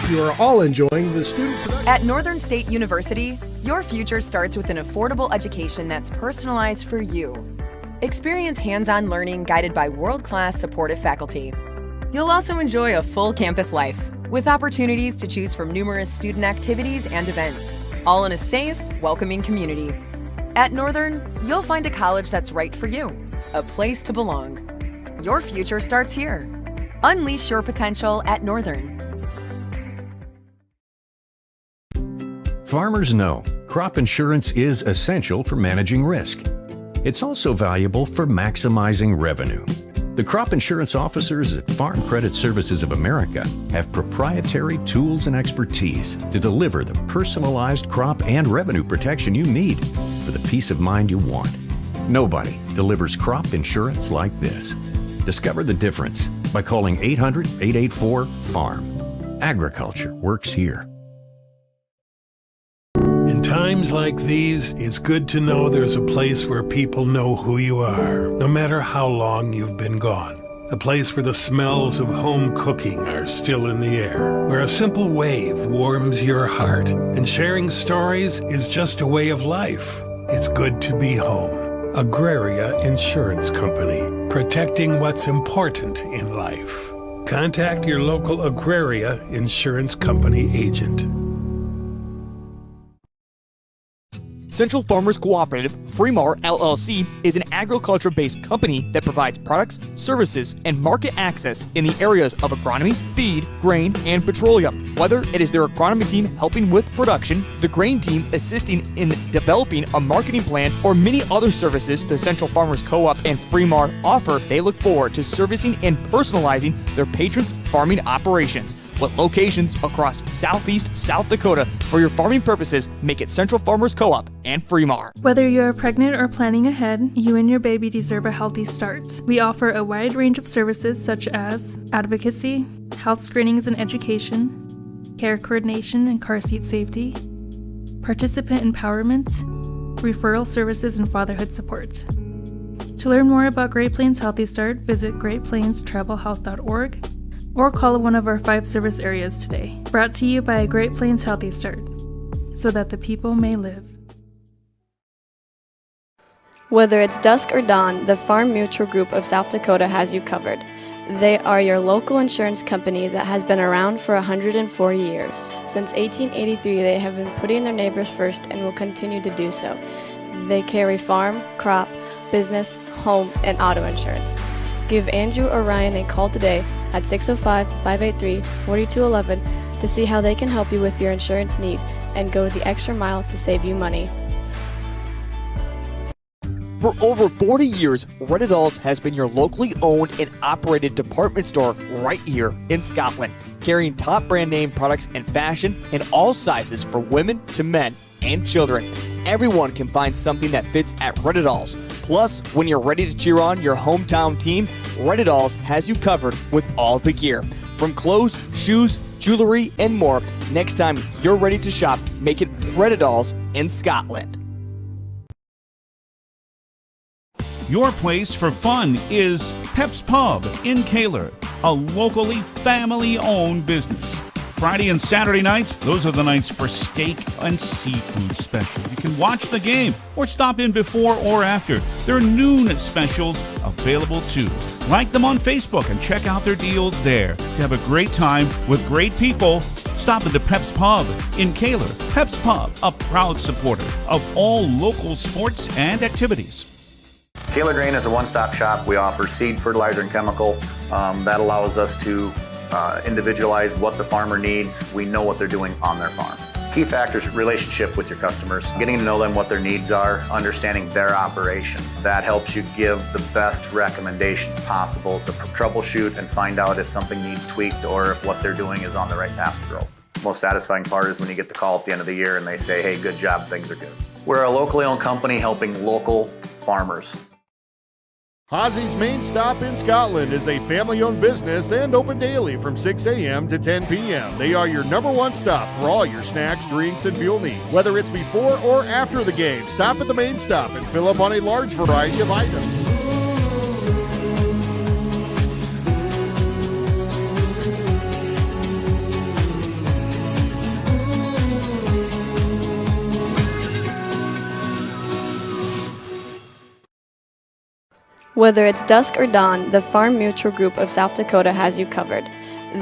you are all enjoying the student production. At Northern State University, your future starts with an affordable education that's personalized for you. Experience hands-on learning guided by world-class supportive faculty. You'll also enjoy a full campus life with opportunities to choose from numerous student activities and events, all in a safe, welcoming community. At Northern, you'll find a college that's right for you, a place to belong. Your future starts here. Unleash your potential at Northern. Farmers know crop insurance is essential for managing risk. It's also valuable for maximizing revenue. The crop insurance officers at Farm Credit Services of America have proprietary tools and expertise to deliver the personalized crop and revenue protection you need for the peace of mind you want. Nobody delivers crop insurance like this. Discover the difference by calling 800-884-FARM. Agriculture works here. In times like these, it's good to know there's a place where people know who you are, no matter how long you've been gone. A place where the smells of home cooking are still in the air, where a simple wave warms your heart, and sharing stories is just a way of life. It's good to be home. Agraria Insurance Company, protecting what's important in life. Contact your local Agraria Insurance Company agent. Central Farmers Cooperative, Fremar LLC, is an agriculture-based company that provides products, services, and market access in the areas of agronomy, feed, grain, and petroleum. Whether it is their agronomy team helping with production, the grain team assisting in developing a marketing plan, or many other services the Central Farmers Co-op and Fremar offer, they look forward to servicing and personalizing their patrons' farming operations. With locations across southeast South Dakota for your farming purposes, make it Central Farmers Co-op and Fremar. Whether you're pregnant or planning ahead, you and your baby deserve a healthy start. We offer a wide range of services such as advocacy, health screenings and education, care coordination and car seat safety, participant empowerment, referral services, and fatherhood support. To learn more about Great Plains Healthy Start, visit greatplainstravelhealth.org or call one of our 5 service areas today. Brought to you by Great Plains Healthy Start, so that the people may live. Whether it's dusk or dawn, the Farm Mutual Group of South Dakota has you covered. They are your local insurance company that has been around for 140 years. Since 1883, they have been putting their neighbors first and will continue to do so. They carry farm, crop, business, home, and auto insurance. Give Andrew or Ryan a call today at 605-583-4211 to see how they can help you with your insurance needs and go the extra mile to save you money. For over 40 years, Redditall's has been your locally owned and operated department store right here in Scotland, carrying top brand name products and fashion in all sizes for women to men and children. Everyone can find something that fits at Redditall's. Plus, when you're ready to cheer on your hometown team, Redditall's has you covered with all the gear. From clothes, shoes, jewelry, and more, next time you're ready to shop, make it Redditall's in Scotland. Your place for fun is Pep's Pub in Kaler, a locally family-owned business. Friday and Saturday nights, those are the nights for steak and seafood special. You can watch the game or stop in before or after. There are noon specials available too. Like them on Facebook and check out their deals there. To have a great time with great people, stop at the Pep's Pub in Kaler. Pep's Pub, a proud supporter of all local sports and activities. Kaler Grain is a one-stop shop. We offer seed, fertilizer, and chemical. That allows us to individualize what the farmer needs. We know what they're doing on their farm. Key factors: relationship with your customers, getting to know them, what their needs are, understanding their operation. That helps you give the best recommendations possible to troubleshoot and find out if something needs tweaked or if what they're doing is on the right path to growth. The most satisfying part is when you get the call at the end of the year and they say, hey, good job, things are good. We're a locally owned company helping local farmers. Hozzy's Main Stop in Scotland is a family-owned business and open daily from 6 a.m. to 10 p.m. They are your #1 stop for all your snacks, drinks, and fuel needs. Whether it's before or after the game, stop at the Main Stop and fill up on a large variety of items. Whether it's dusk or dawn, the Farm Mutual Group of South Dakota has you covered.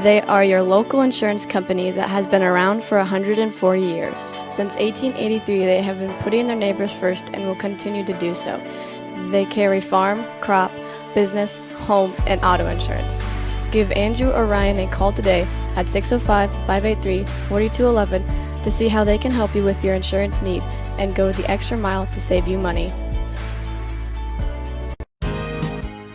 They are your local insurance company that has been around for 140 years. Since 1883, they have been putting their neighbors first and will continue to do so. They carry farm, crop, business, home, and auto insurance. Give Andrew or Ryan a call today at 605-583-4211 to see how they can help you with your insurance need and go the extra mile to save you money.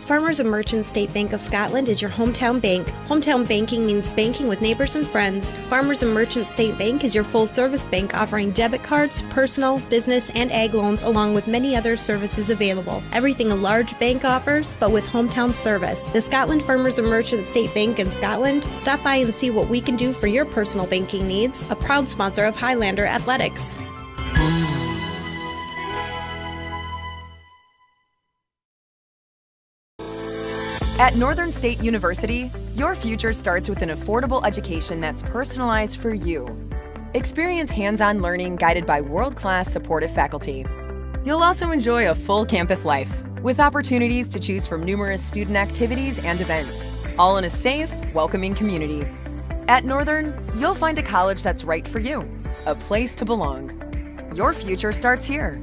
Farmers and Merchants State Bank of Scotland is your hometown bank. Hometown banking means banking with neighbors and friends. Farmers and Merchants State Bank is your full-service bank offering debit cards, personal, business, and ag loans along with many other services available. Everything a large bank offers, but with hometown service. The Scotland Farmers and Merchants State Bank in Scotland. Stop by and see what we can do for your personal banking needs. A proud sponsor of Highlander Athletics. At Northern State University, your future starts with an affordable education that's personalized for you. Experience hands-on learning guided by world-class supportive faculty. You'll also enjoy a full campus life with opportunities to choose from numerous student activities and events, all in a safe, welcoming community. At Northern, you'll find a college that's right for you, a place to belong. Your future starts here.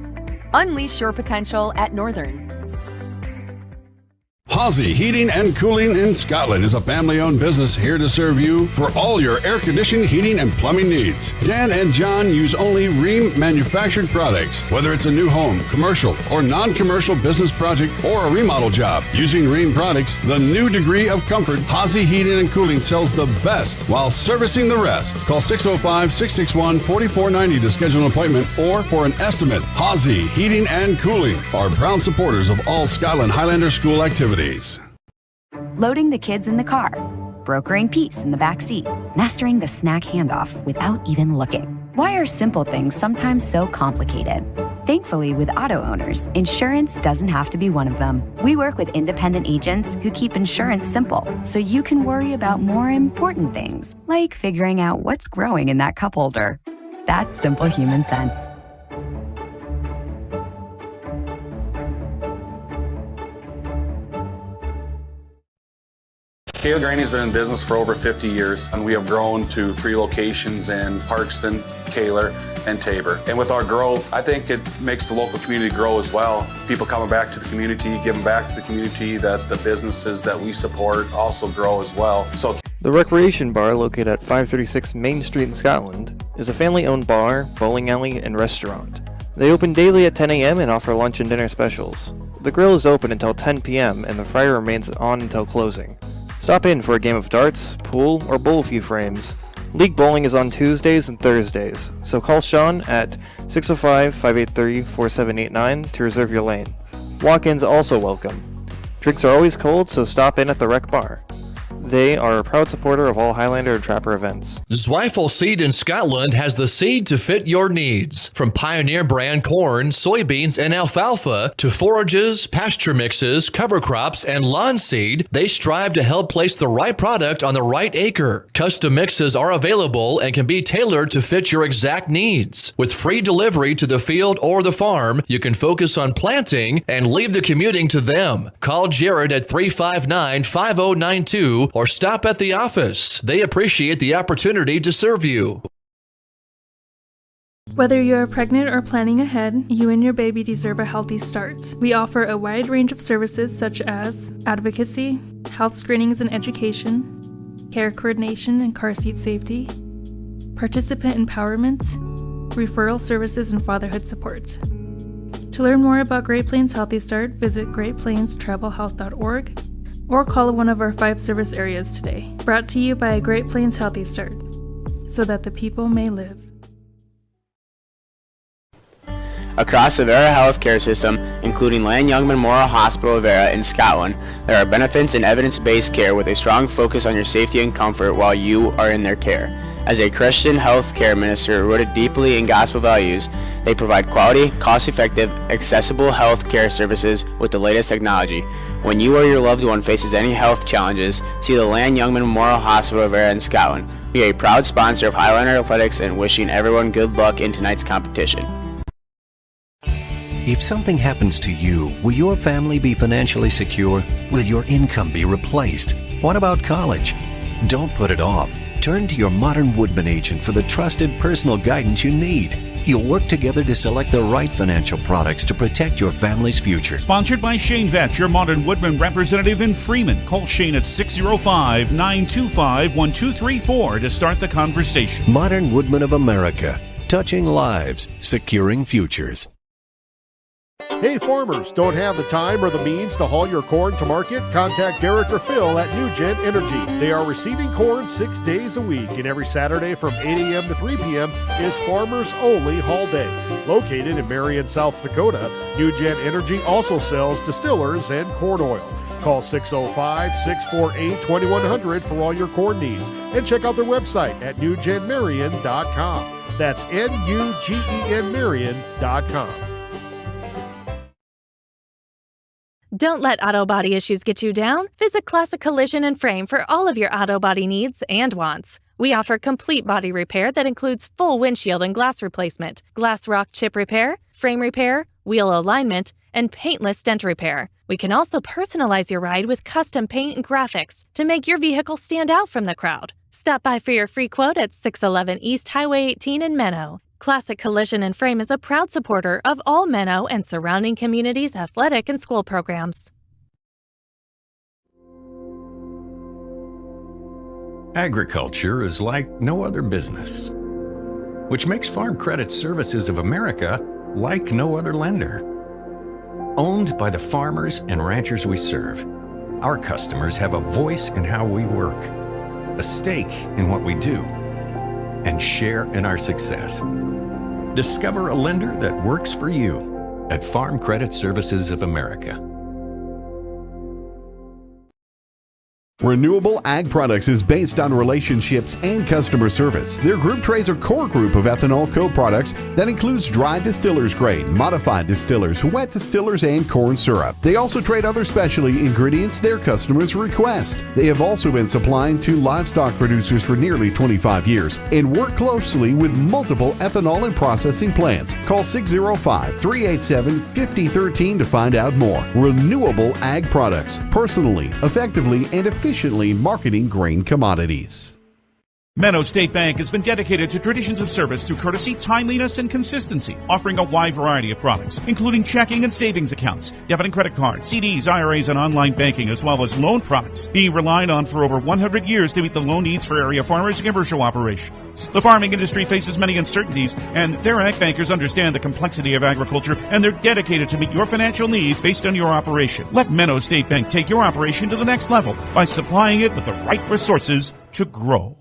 Unleash your potential at Northern. Hawsey Heating and Cooling in Scotland is a family-owned business here to serve you for all your air-conditioned heating and plumbing needs. Dan and John use only Rheem manufactured products. Whether it's a new home, commercial, or non-commercial business project or a remodel job, using Rheem products, the new degree of comfort, Hawsey Heating and Cooling sells the best while servicing the rest. Call 605-661-4490 to schedule an appointment or for an estimate. Hawsey Heating and Cooling are proud supporters of all Scotland Highlander School activities. Loading the kids in the car, brokering peace in the back seat, mastering the snack handoff without even looking. Why are simple things sometimes so complicated? Thankfully, with auto owners, insurance doesn't have to be one of them. We work with independent agents who keep insurance simple, so you can worry about more important things, like figuring out what's growing in that cup holder. That's simple human sense. Kale Granny's been in business for over 50 years, and we have grown to 3 locations in Parkston, Kaler, and Tabor. And with our growth, I think it makes the local community grow as well. People coming back to the community, giving back to the community, that the businesses that we support also grow as well. So the Recreation Bar, located at 536 Main Street in Scotland, is a family-owned bar, bowling alley, and restaurant. They open daily at 10 a.m. and offer lunch and dinner specials. The grill is open until 10 p.m. and the fryer remains on until closing. Stop in for a game of darts, pool, or bowl a few frames. League bowling is on Tuesdays and Thursdays, so call Sean at 605-583-4789 to reserve your lane. Walk-ins also welcome. Drinks are always cold, so stop in at the Rec Bar. They are a proud supporter of all Highlander and Trapper events. Zweifel Seed in Scotland has the seed to fit your needs. From Pioneer brand corn, soybeans, and alfalfa to forages, pasture mixes, cover crops, and lawn seed, they strive to help place the right product on the right acre. Custom mixes are available and can be tailored to fit your exact needs. With free delivery to the field or the farm, you can focus on planting and leave the commuting to them. Call Jared at 359-5092 or stop at the office. They appreciate the opportunity to serve you. Whether you are pregnant or planning ahead, you and your baby deserve a healthy start. We offer a wide range of services such as advocacy, health screenings and education, care coordination and car seat safety, participant empowerment, referral services, and fatherhood support. To learn more about Great Plains Healthy Start, visit greatplainstravelhealth.org or call one of our 5 service areas today. Brought to you by Great Plains Healthy Start, so that the people may live. Across the Vera healthcare system, including Lan-Young Memorial Hospital Vera in Scotland, there are benefits and evidence-based care with a strong focus on your safety and comfort while you are in their care. As a Christian healthcare minister rooted deeply in gospel values, they provide quality, cost-effective, accessible health care services with the latest technology. When you or your loved one faces any health challenges, see the Lan-Young Memorial Hospital Vera in Scotland. We are a proud sponsor of Highlander Athletics and wishing everyone good luck in tonight's competition. If something happens to you, will your family be financially secure? Will your income be replaced? What about college? Don't put it off. Turn to your Modern Woodman agent for the trusted personal guidance you need. You'll work together to select the right financial products to protect your family's future. Sponsored by Shane Vetch, your Modern Woodman representative in Freeman. Call Shane at 605-925-1234 to start the conversation. Modern Woodman of America. Touching lives, securing futures. Hey farmers, don't have the time or the means to haul your corn to market? Contact Derek or Phil at NewGen Energy. They are receiving corn 6 days a week, and every Saturday from 8 a.m. to 3 p.m. is Farmers Only Haul Day. Located in Marion, South Dakota, NewGen Energy also sells distillers and corn oil. Call 605-648-2100 for all your corn needs, and check out their website at newgenmarion.com. That's NUGEN Marion.com. Don't let auto body issues get you down. Visit Classic Collision and Frame for all of your auto body needs and wants. We offer complete body repair that includes full windshield and glass replacement, glass rock chip repair, frame repair, wheel alignment, and paintless dent repair. We can also personalize your ride with custom paint and graphics to make your vehicle stand out from the crowd. Stop by for your free quote at 611 East Highway 18 in Menno. Classic Collision and Frame is a proud supporter of all Menno and surrounding communities' athletic and school programs. Agriculture is like no other business, which makes Farm Credit Services of America like no other lender. Owned by the farmers and ranchers we serve, our customers have a voice in how we work, a stake in what we do, and share in our success. Discover a lender that works for you at Farm Credit Services of America. Renewable Ag Products is based on relationships and customer service. Their group trades a core group of ethanol co-products that includes dry distillers grade, modified distillers, wet distillers, and corn syrup. They also trade other specialty ingredients their customers request. They have also been supplying to livestock producers for nearly 25 years and work closely with multiple ethanol and processing plants. Call 605-387-5013 to find out more. Renewable Ag Products, personally, effectively, and efficiently marketing grain commodities. Menno State Bank has been dedicated to traditions of service through courtesy, timeliness, and consistency, offering a wide variety of products, including checking and savings accounts, debit and credit cards, CDs, IRAs, and online banking, as well as loan products, being relied on for over 100 years to meet the loan needs for area farmers and commercial operations. The farming industry faces many uncertainties, and their ag bankers understand the complexity of agriculture, and they're dedicated to meet your financial needs based on your operation. Let Menno State Bank take your operation to the next level by supplying it with the right resources to grow.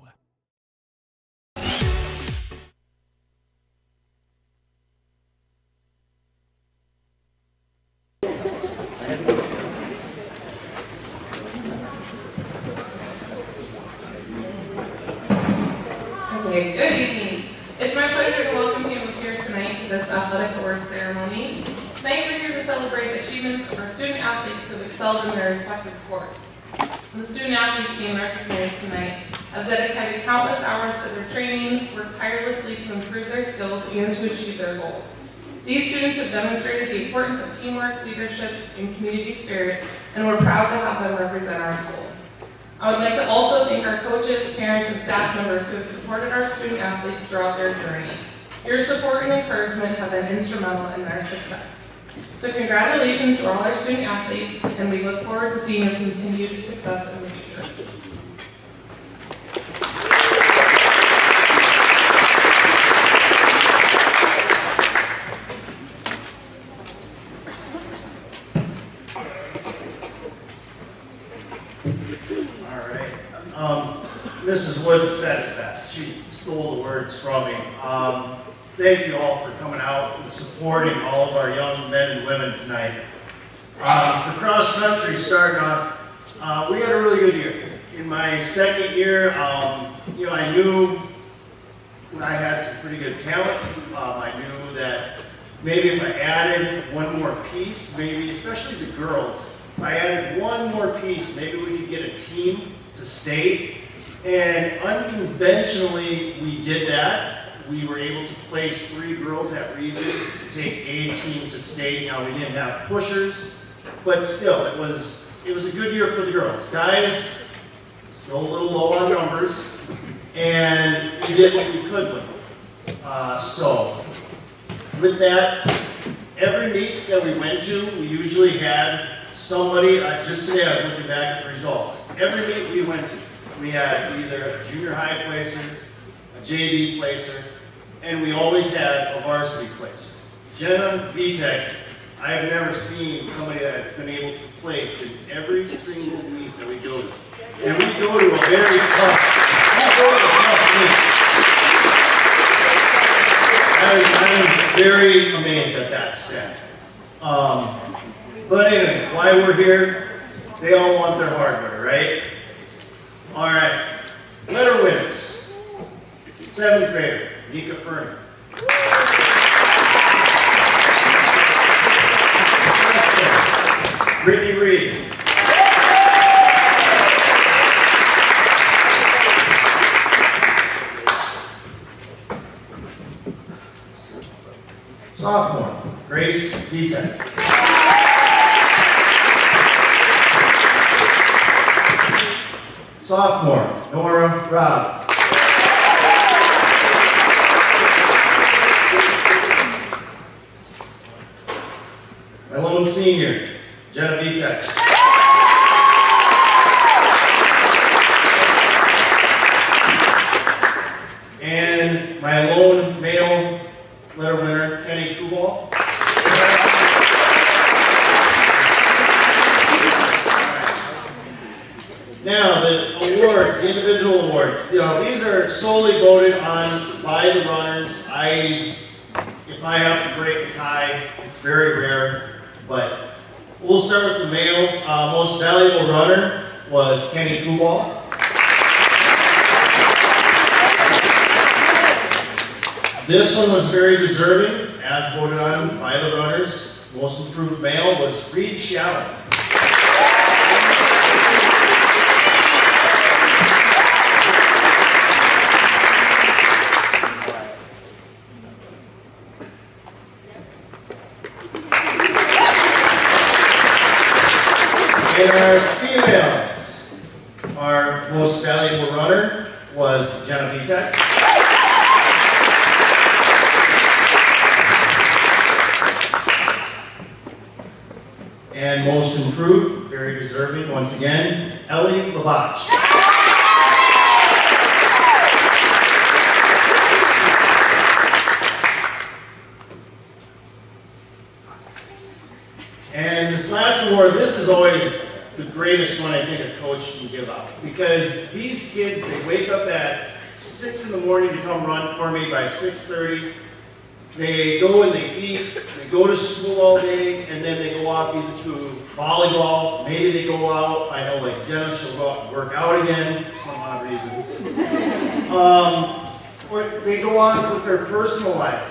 Okay, good evening. It's my pleasure to welcome you here tonight to this athletic award ceremony. Tonight we're here to celebrate achievements of our student athletes who have excelled in their respective sports. The student athletes being recognized tonight have dedicated countless hours to their training, worked tirelessly to improve their skills and to achieve their goals. These students have demonstrated the importance of teamwork, leadership, and community spirit, and we're proud to have them represent our school. I would like to also thank our coaches, parents, and staff members who have supported our student athletes throughout their journey. Your support and encouragement have been instrumental in their success. So congratulations to all our student athletes, and we look forward to seeing your continued success in the future. Mrs. Wood said it best. She stole the words from me. Thank you all for coming out and supporting all of our young men and women tonight. For cross country, starting off, we had a really good year. In my second year, I knew I had some pretty good talent. I knew that maybe if I added one more piece, maybe especially the girls, if I added one more piece, maybe we could get a team to state. And unconventionally, we did that. we were able to place 3 girls at region to take A team to state. Now we didn't have pushers, but still it was a good year for the girls. Guys, still a little low on numbers, and we did what we could with them. So with that, every meet that we went to, we usually had somebody, just today I was looking back at the results. Every meet we went to, we had either a junior high placer, a JV placer, and we always had a varsity placer. Jenna Vitek, I have never seen somebody that's been able to place in every single meet that we go to. And we go to a very tough meet. I'm very amazed at that stat. But anyways, why we're here, they all want their hardware, right? All right, letter winners. 7th grader, Nika Furman. Brittany Reed. Sophomore, Grace Vitek. Sophomore, Nora Robb. My lone senior, Jenna Vitek. And my lone male letter winner, Kenny Kubal. Now, the awards, the individual awards, these are solely voted on by the runners. If I have to break a tie, it's very rare, but we'll start with the males. Most valuable runner was Kenny Kubal. This one was very deserving, as voted on by the runners. Most improved male was Reed Shallow. And our females, our most valuable runner was Jenna Vitek. And most improved, very deserving, once again, Ellie Labach. And this last award, this is always the greatest one I think a coach can give out. Because these kids, they wake up at 6 in the morning to come run for me by 6:30. They go and they eat, they go to school all day, and then they go off either to volleyball, maybe they go out, I know like Jenna, she'll go out and work out again for some odd reason. Or they go on with their personal lives.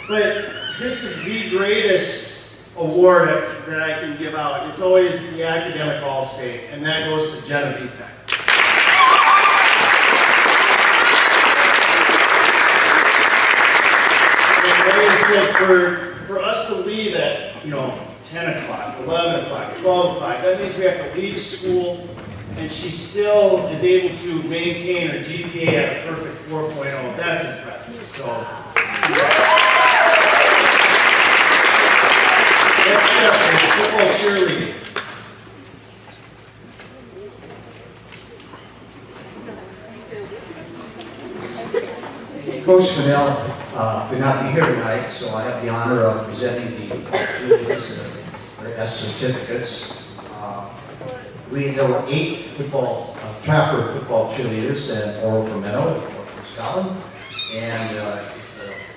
But this is the greatest award that I can give out. It's always the academic All-State, and that goes to Jenna Vitek. Like I said, for us to leave at 10 o'clock, 11 o'clock, 12 o'clock, that means we have to leave school, and she still is able to maintain her GPA at a perfect 4.0. That's impressive. So. Next up is football cheerleading. Coach Fennell could not be here tonight, so I have the honor of presenting the cheerleaders their S certificates. There were 8 trapper football cheerleaders and 4 from Meadow, 4 from Scotland, and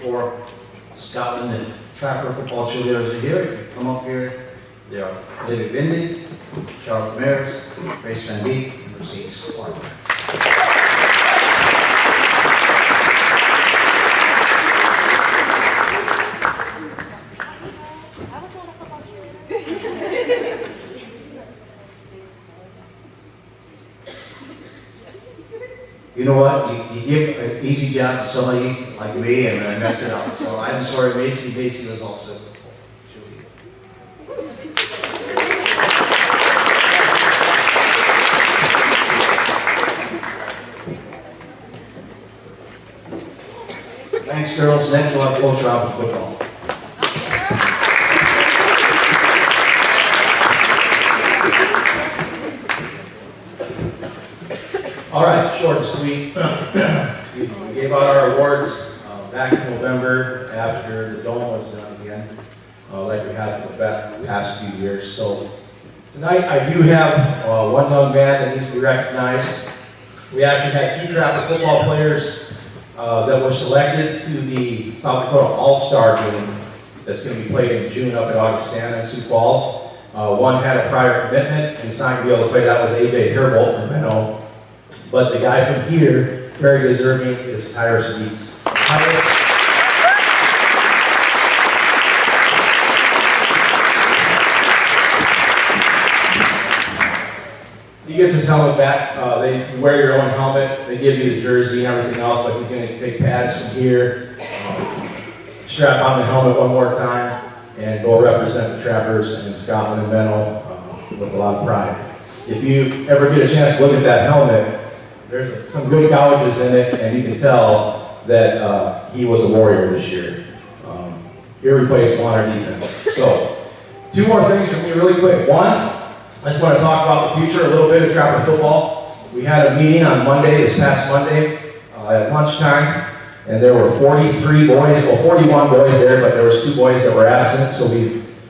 4 Scotland and trapper football cheerleaders are here. You can come up here. They are Olivia Bindi, Charlotte Mares, Grace Van Beek, and Mercedes Clark. you know what, you give an easy job to somebody like me and I mess it up. So I'm sorry, Macy. Macy was also Thanks, girls. Next, we'll have Coach Rob with football. All right, short and sweet. We gave out our awards back in November after the dome was done again, like we have for the past few years. So tonight I do have one young man that needs to be recognized. We actually had 2 Trapper football players that were selected to the South Dakota All-Star game that's going to be played in June up at Augustana in Sioux Falls. One had a prior commitment and he's not going to be able to play. That was AJ Herbold from Menno. But the guy from here, very deserving, is Tyrus Weeks. He gets his helmet back. You wear your own helmet. They give you the jersey and everything else, but he's going to take pads from here, strap on the helmet one more time, and go represent the Trappers in Scotland and Menno with a lot of pride. If you ever get a chance to look at that helmet, there's some good gouges in it, and you can tell that he was a warrior this year. Irreplaceable on our defense. So, 2 more things from me really quick. One, I just want to talk about the future a little bit of Trapper football. We had a meeting on Monday, this past Monday, at lunchtime, and there were 43 boys, well 41 boys there, but there was 2 boys that were absent, so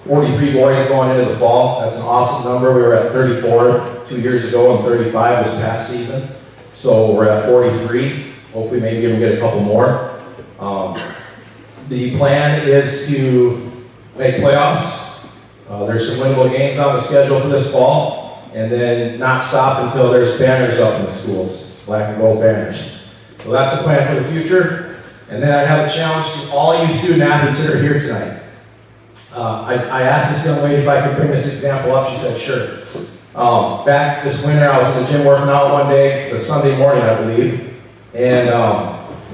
43 boys going into the fall. That's an awesome number. We were at 34 2 years ago and 35 this past season. So we're at 43. Hopefully maybe we'll get a couple more. The plan is to make playoffs. There's some winnable games on the schedule for this fall, and then not stop until there's banners up in the schools, black and gold banners. So that's the plan for the future. And then I have a challenge to all you student athletes that are here tonight. I asked this young lady if I could bring this example up. She said, sure. Back this winter, I was in the gym working out one day. It's a Sunday morning, I believe. And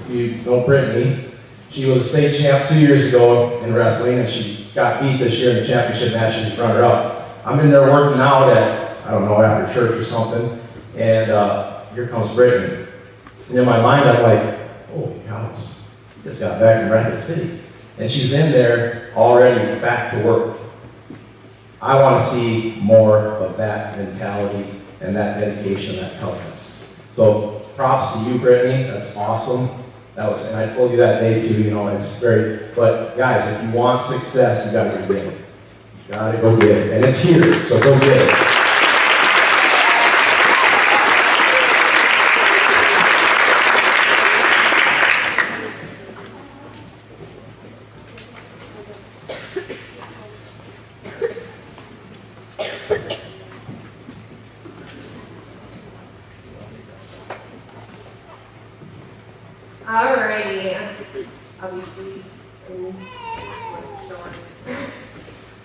if you know Brittany, she was a state champ 2 years ago in wrestling, and she got beat this year in the championship match. She was runner-up. I'm in there working out at, I don't know, after church or something, and here comes Brittany. And in my mind, I'm like, holy cows, she just got back from Rapid City. And she's in there already back to work. I want to see more of that mentality and that dedication, that toughness. So props to you, Brittany. That's awesome. And I told you that day too, it's but guys, if you want success, you got to go get it. You got to go get it. And it's here, so go get it. Alrighty, obviously,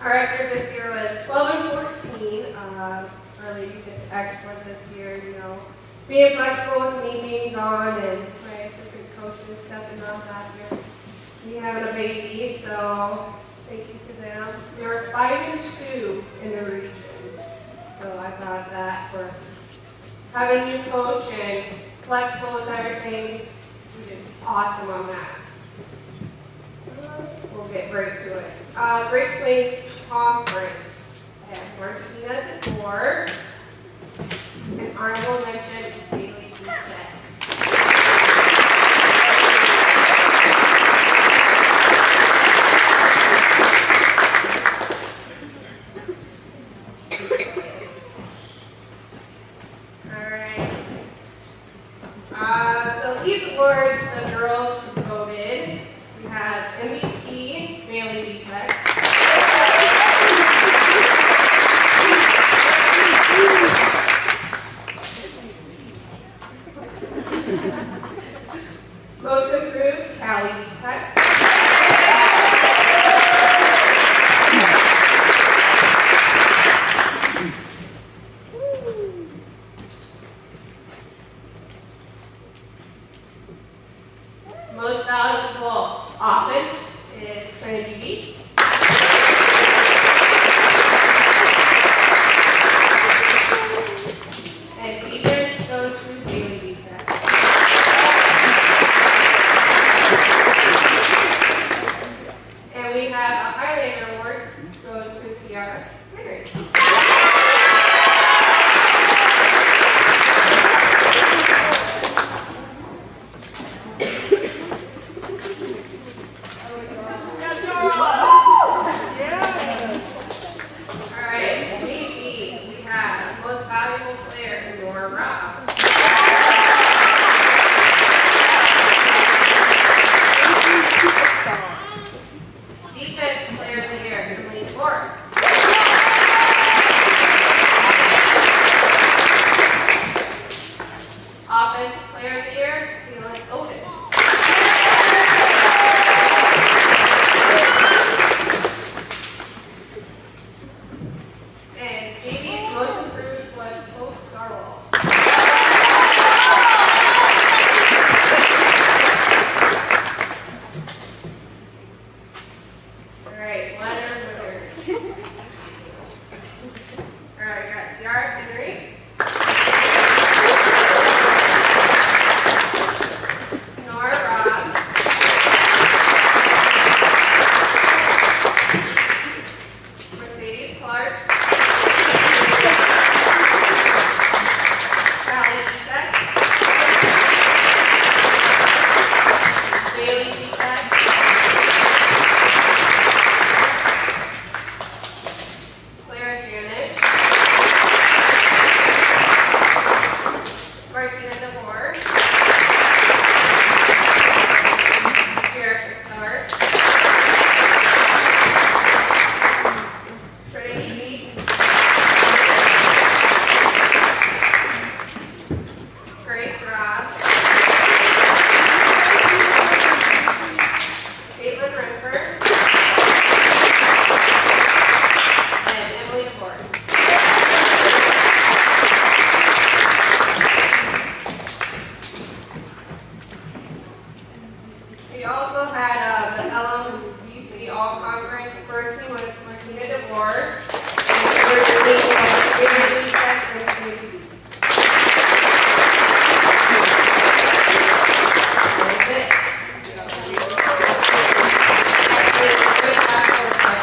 our record this year was 12 and 14. Our ladies did excellent this year, being flexible with me being gone and my assistant coach was stepping up that year. We having a baby, so thank you to them. We were 5 and 2 in the region, so I thought that for having a new coach and flexible with everything, we did awesome on that. We'll get right to it. Great Plains Conference. I have Martina at 4. And honorable mention, Bailey Tech. So these awards, the girls voted. We have MVP, Bailey Tech. Most improved, Cali Tech. valuable offense is Trinity Beats. And defense goes to Bailey Beats. And we have a Highlander award goes to Ciara Henry. Alright, JV, we have most valuable player, Nora Robb. Defense player of the year, Emily Ford. Offensive player of the year, Emily Otis. And JV's most improved was Hope Starwall. Alright, letter winner. Alright, we got Ciara Henry. Nora Robb. Mercedes Clark. Callie Beatek. Bailey Beatek. Claire Janet. Martina DeVore. Jerica Stark. Trinity Beats. Grace Robb. Caitlin Renford. And Emily DeVore. We also had the LMVC All-Conference. First team was Martina DeVore. And the first team was Bailey Beatek and Trinity Beats. That's it. Actually, it's a great basketball play.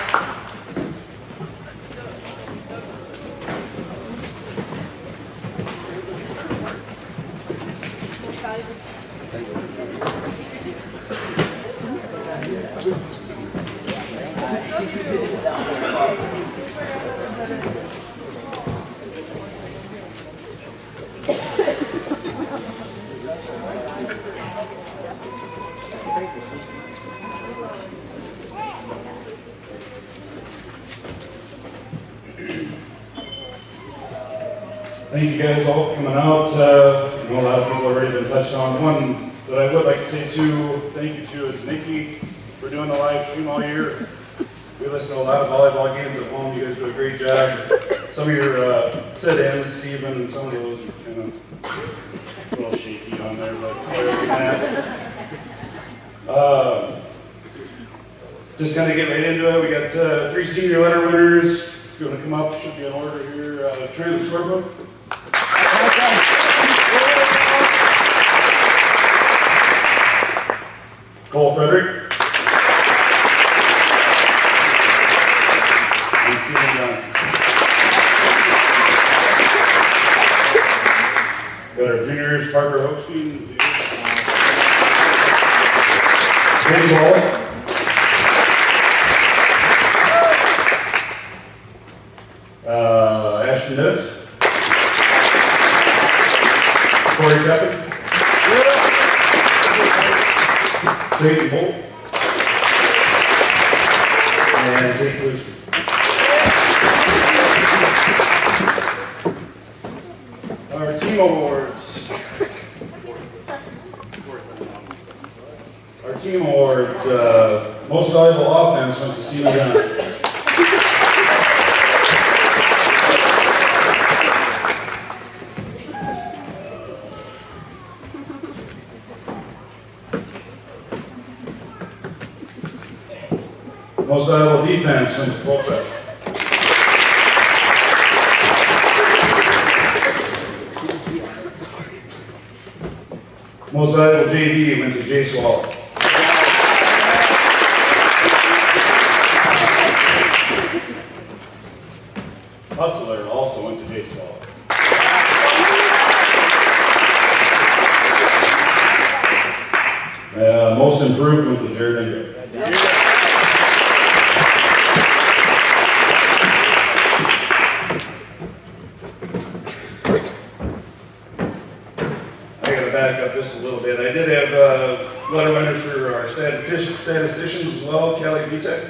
Thank you guys all for coming out. I know a lot of people have already been touched on. One that I would like to say thank you to is Nikki for doing the live stream all year. We listen to a lot of volleyball games at home. You guys do a great job. Some of your sit-ins, Stephen, and some of those are kind of a little shaky on there, but other than that, just kind of get right into it. We got 3 senior letter winners. If you want to come up, should be in order here. Trey the scorebook. Cole Frederick. And Stephen Johnson. Got our juniors, Parker Hochstein. James Wall. Ashton Dennis. Corey Peppin. Trayton Bolt. And Tate Brewster. Our team awards. Our team awards. Most valuable offense went to Stephen Johnson. most valuable defense went to Colfax. Most valuable JV went to Jay Swallow. Hustler also went to Jay Swallow. Most improved went to Jared Ingram. I gotta back up just a little bit. I did have letter runners for our statisticians as well, Kelly Vitek.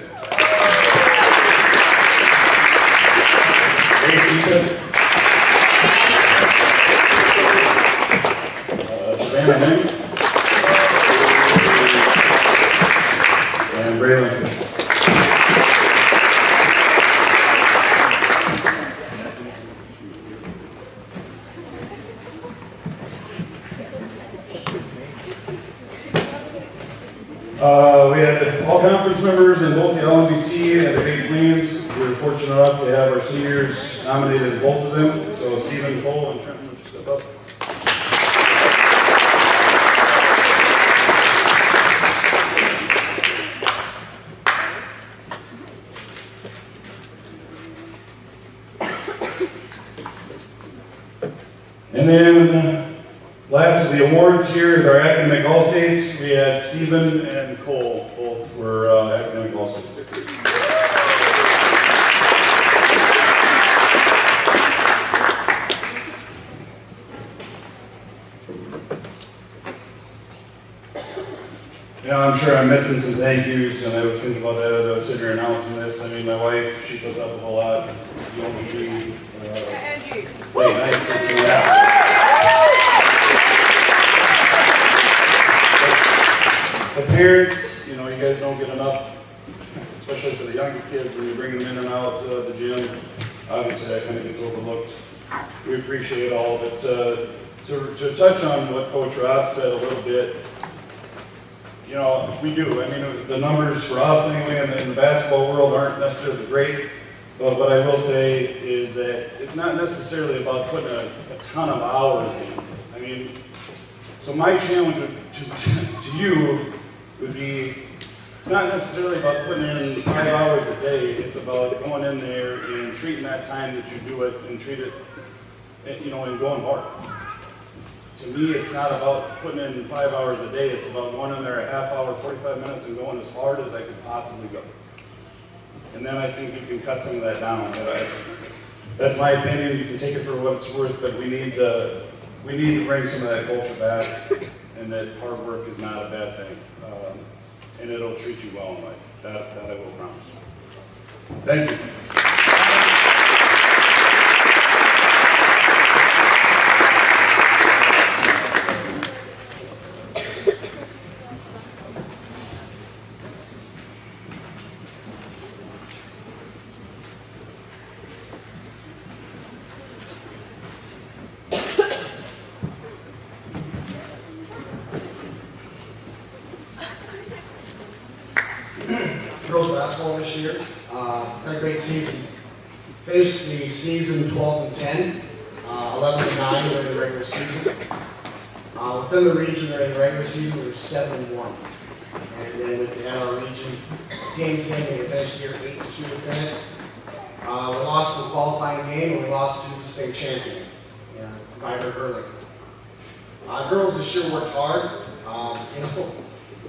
Grace Vitek. Savannah Ming. And Braylon Fisher. We had all conference members in both the LNBC and the Big Plains. We were fortunate enough to have our seniors nominated in both of them. So Stephen, Cole, and Trenton would step up. And then, last of the awards here is our academic All-States. We had Stephen and Cole, both were academic All-States. You know, I'm sure I'm missing some thank yous, and I was thinking about that as I was sitting here announcing this. I mean, my wife, she puts up a whole lot. You know, late nights and that. The parents, you know, you guys don't get enough, especially for the younger kids when you bring them in and out the gym. Obviously, that kind of gets overlooked. We appreciate all of it. To touch on what Coach Rob said a little bit, you know, we do. I mean, the numbers for us anyway in the basketball world aren't necessarily great. But what I will say is that it's not necessarily about putting a ton of hours in. I mean, so my challenge to you would be, it's not necessarily about putting in 5 hours a day. It's about going in there and treating that time that you do it and treat it, you know, and going hard. To me, it's not about putting in 5 hours a day. It's about going in there a half hour, 45 minutes, and going as hard as I could possibly go. And then I think you can cut some of that down. That's my opinion. You can take it for what it's worth, but we need to bring some of that culture back, and that hard work is not a bad thing, and it'll treat you well in life. That I will promise. Thank you. Girls basketball this year. Had a great season. Finished the season 12-10, 11-9 during the regular season. Within the region during the regular season, we were 7-1. And then with the our region games in, we finished the year 8-2 within it. We lost the qualifying game, and we lost to the state champion, Viber Early. Girls this year worked hard. You know,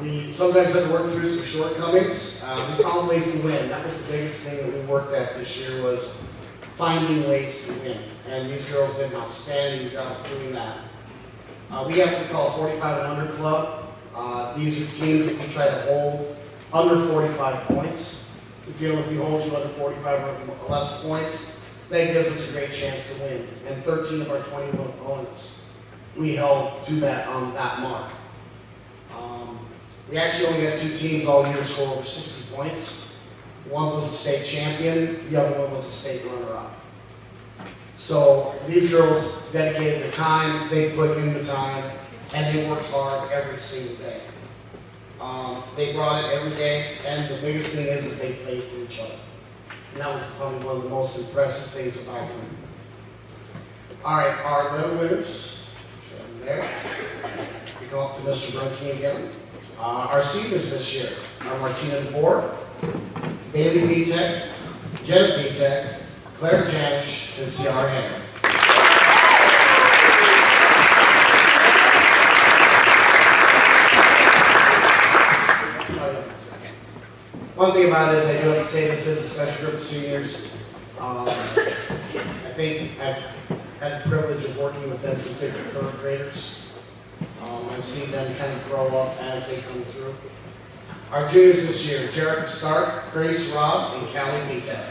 we sometimes had to work through some shortcomings. We found ways to win. That was the biggest thing that we worked at this year, was finding ways to win. And these girls did an outstanding job doing that. We have what we call a 45 and under club. These are teams that we try to hold under 45 points. We feel if we hold you under 45 or less points, that gives us a great chance to win. And 13 of our 21 opponents, we held to that mark. We actually only had 2 teams all year score over 60 points. One was the state champion, the other one was the state runner-up. So these girls dedicated their time, they put in the time, and they worked hard every single day. They brought it every day, and the biggest thing is they played for each other. And that was probably one of the most impressive things about them. All right, our little winners, show them there. We go up to Mr. Brunke again. Our seniors this year are Martina DeBoer, Bailey Vitek, Jenna Vitek, Claire Janish, and Ciara Henry. One thing about it is I do have to say this is a special group of seniors. I think I've had the privilege of working with them since they were third graders. I've seen them kind of grow up as they come through. Our juniors this year, Jarrett Stark, Grace Robb, and Callie Vitek.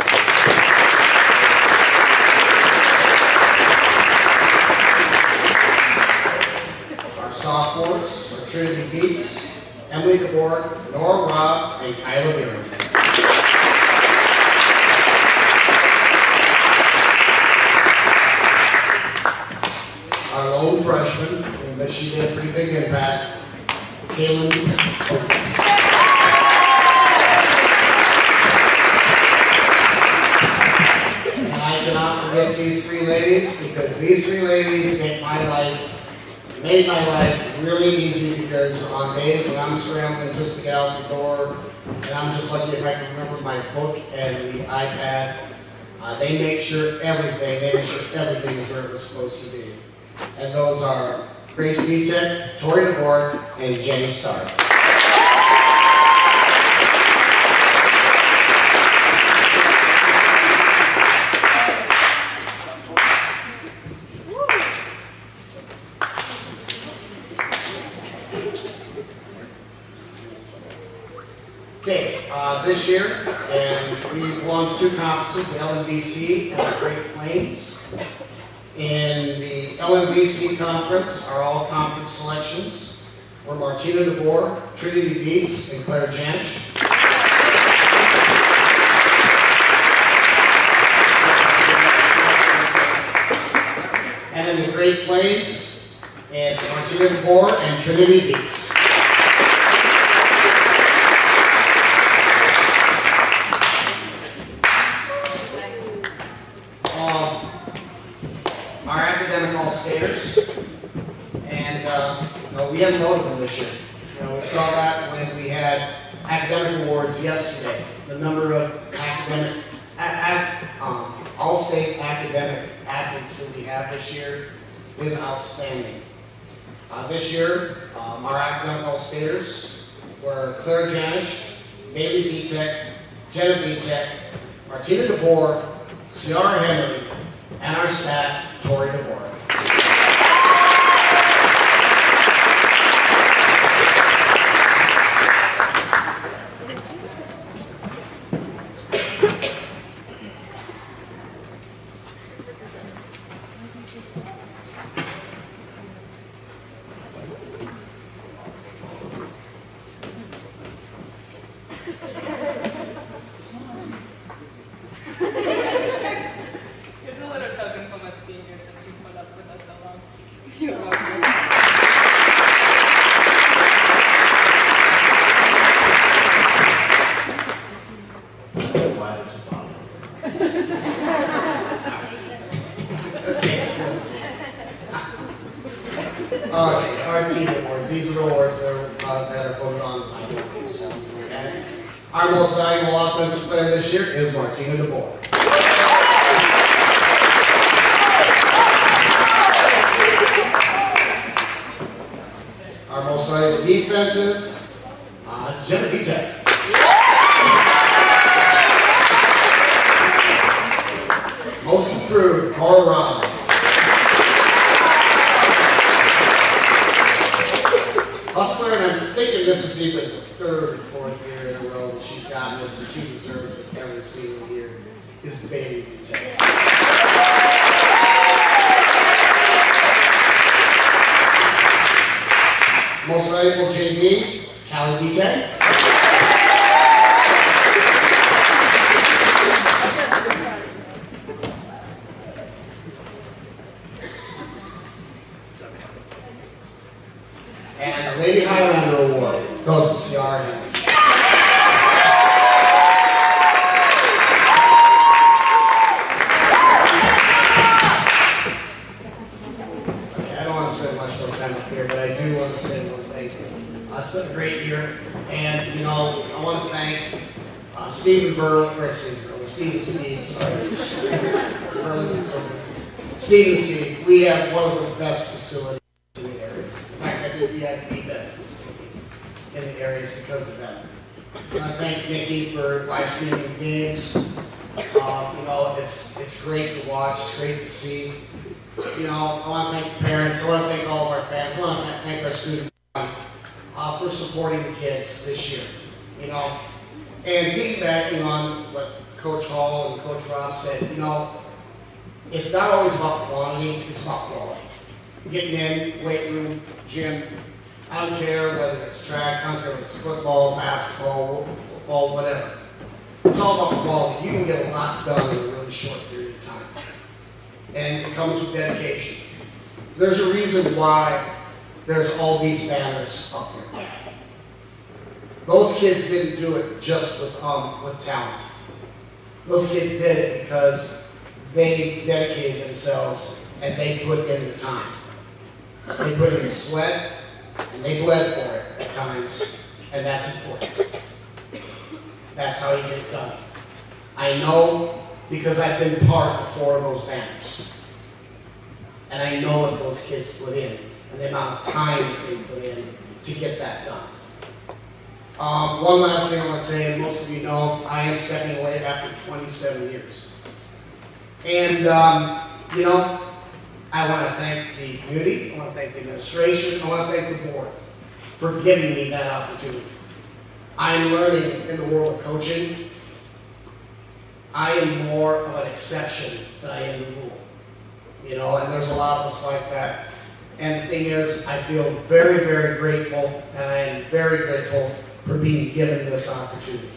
Our sophomores are Trinity Beats, Emily Dvorak, Nora Robb, and Kyla Beery. Our lone freshman, but she did a pretty big impact, Kaylin Oakes. And I cannot forget these three ladies, because these three ladies made my life really easy, because on days when I'm scrambling just to get out the door, and I'm just lucky if I can remember my book and the iPad, they make sure everything is where it was supposed to be. And those are Grace Vitek, Tori DeBoer, and Jenny Stark. Okay, this year, and we belong to two conferences, the LNBC and the Great Plains. In the LNBC conference, our all-conference selections were Martina DeBoer, Trinity Beats, and Claire Janish. And in the Great Plains, it's Martina DeBoer and Trinity Beats. Our academic all-staters, and we haven't voted them this year. We saw that when we had academic awards yesterday. The number of academic, all-state academic athletes that we have this year is outstanding. This year, our academic all-staters were Claire Janish, Bailey Vitek, Jenna Vitek, Martina DeBoer, Ciara Henry, and our staff, Tori DeBoer. It's a little token from us seniors that you put up with us so long. Okay, our team awards. These are the awards that are voted on by the board. Okay. Our most valuable offensive player this year is Martina DeBoer. Our most valuable defensive, Jenna Vitek. Most improved, Nora Robb. Hustler, and I'm thinking this is even the third or fourth year in a row that she's gotten this, and she deserves it every single year, is Bailey Vitek. Most valuable JV, Callie Vitek. And the Lady Highlander Award, goes to CR Henry. Okay, I don't want to spend much more time up here, but I do want to say one thing. It's been a great year, and you know, I want to thank Steve, sorry. Steve, we have one of the best facilities in the area. In fact, I think we have the best facility in the areas because of them. And I thank Nikki for live streaming games. You know, it's great to watch, it's great to see. You know, I want to thank the parents, I want to thank all of our fans, I want to thank our student body for supporting the kids this year. You know, and piggybacking on what Coach Hall and Coach Rob said, you know, it's not always about quantity, it's about quality. Getting in, weight room, gym, I don't care whether it's track, I don't care whether it's football, basketball, football, whatever. It's all about quality. You can get a lot done in a really short period of time. And it comes with dedication. There's a reason why there's all these banners up here. Those kids didn't do it just with talent. Those kids did it because they dedicated themselves and they put in the time. They put in the sweat and they bled for it at times, and that's important. That's how you get it done. I know because I've been part of 4 of those banners. And I know what those kids put in and the amount of time they put in to get that done. One last thing I want to say, and most of you know, I am stepping away after 27 years. And, you know, I want to thank the community, I want to thank the administration, I want to thank the board for giving me that opportunity. I'm learning in the world of coaching. I am more of an exception than I am the rule. You know, and there's a lot of us like that. And the thing is, I feel very, very grateful, and I am very grateful for being given this opportunity.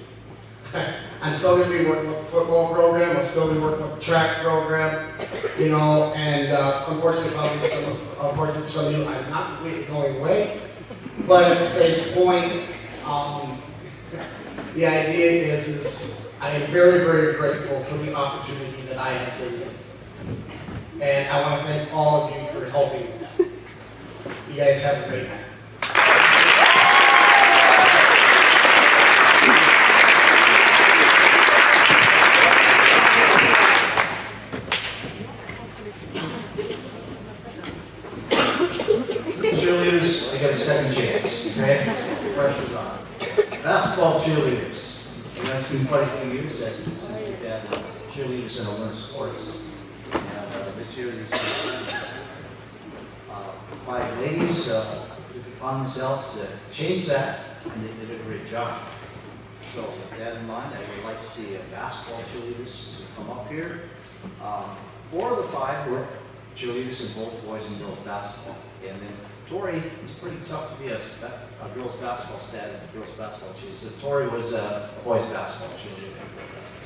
I'm still going to be working with the football program, I'm still going to be working with the track program, you know, and unfortunately for some of you, I'm not completely going away. But at the same point, the idea is I am very, very grateful for the opportunity that I have been given. And I want to thank all of you for helping with that. You guys have a great night. Cheerleaders, I got a second chance, okay? Pressure's on. Basketball cheerleaders. You know, it's been quite a few years since we've had cheerleaders in our winter sports. And this year, there's 5 ladies took it upon themselves to change that, and they did a great job. So with that in mind, I would like the basketball cheerleaders to come up here. 4 of the 5 were cheerleaders in both boys and girls basketball. And then Tori, it's pretty tough to be a girls basketball stat and a girls basketball cheerleader. So Tori was a boys basketball cheerleader.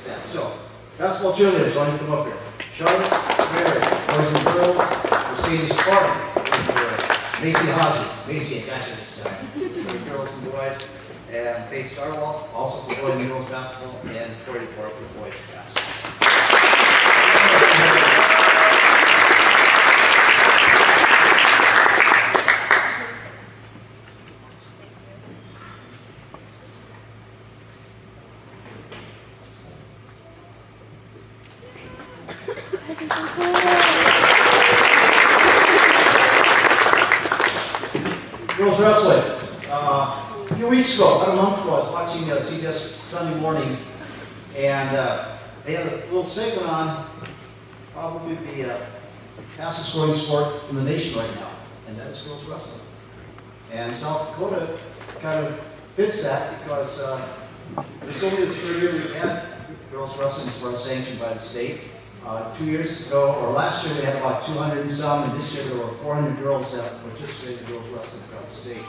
Yeah, so basketball cheerleaders, why don't you come up here? Charlotte, Mary, boys and girls, Mercedes Clark, Macy Hosey, Macy, I got you this time, for the girls and boys, and Faith Starwell, also for boys and girls basketball, and Corey Clark for boys basketball. Girls wrestling. A few weeks ago, about a month ago, I was watching CBS Sunday Morning, and they had a little segment on probably the fastest growing sport in the nation right now, and that is girls wrestling. And South Dakota kind of fits that because it's only the 3rd year we've had girls wrestling sport sanctioned by the state. 2 years ago, or last year, we had about 200 and some, and this year there were 400 girls that participated in girls wrestling throughout the state.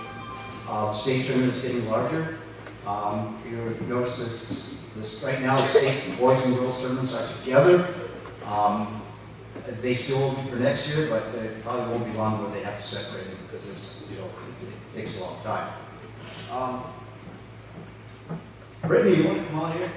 The state tournament is getting larger. You notice this right now, the state boys and girls tournaments are together. They still will be for next year, but it probably won't be long where they have to separate them because there's, you know, it takes a long time. Brittany, you want to come on here?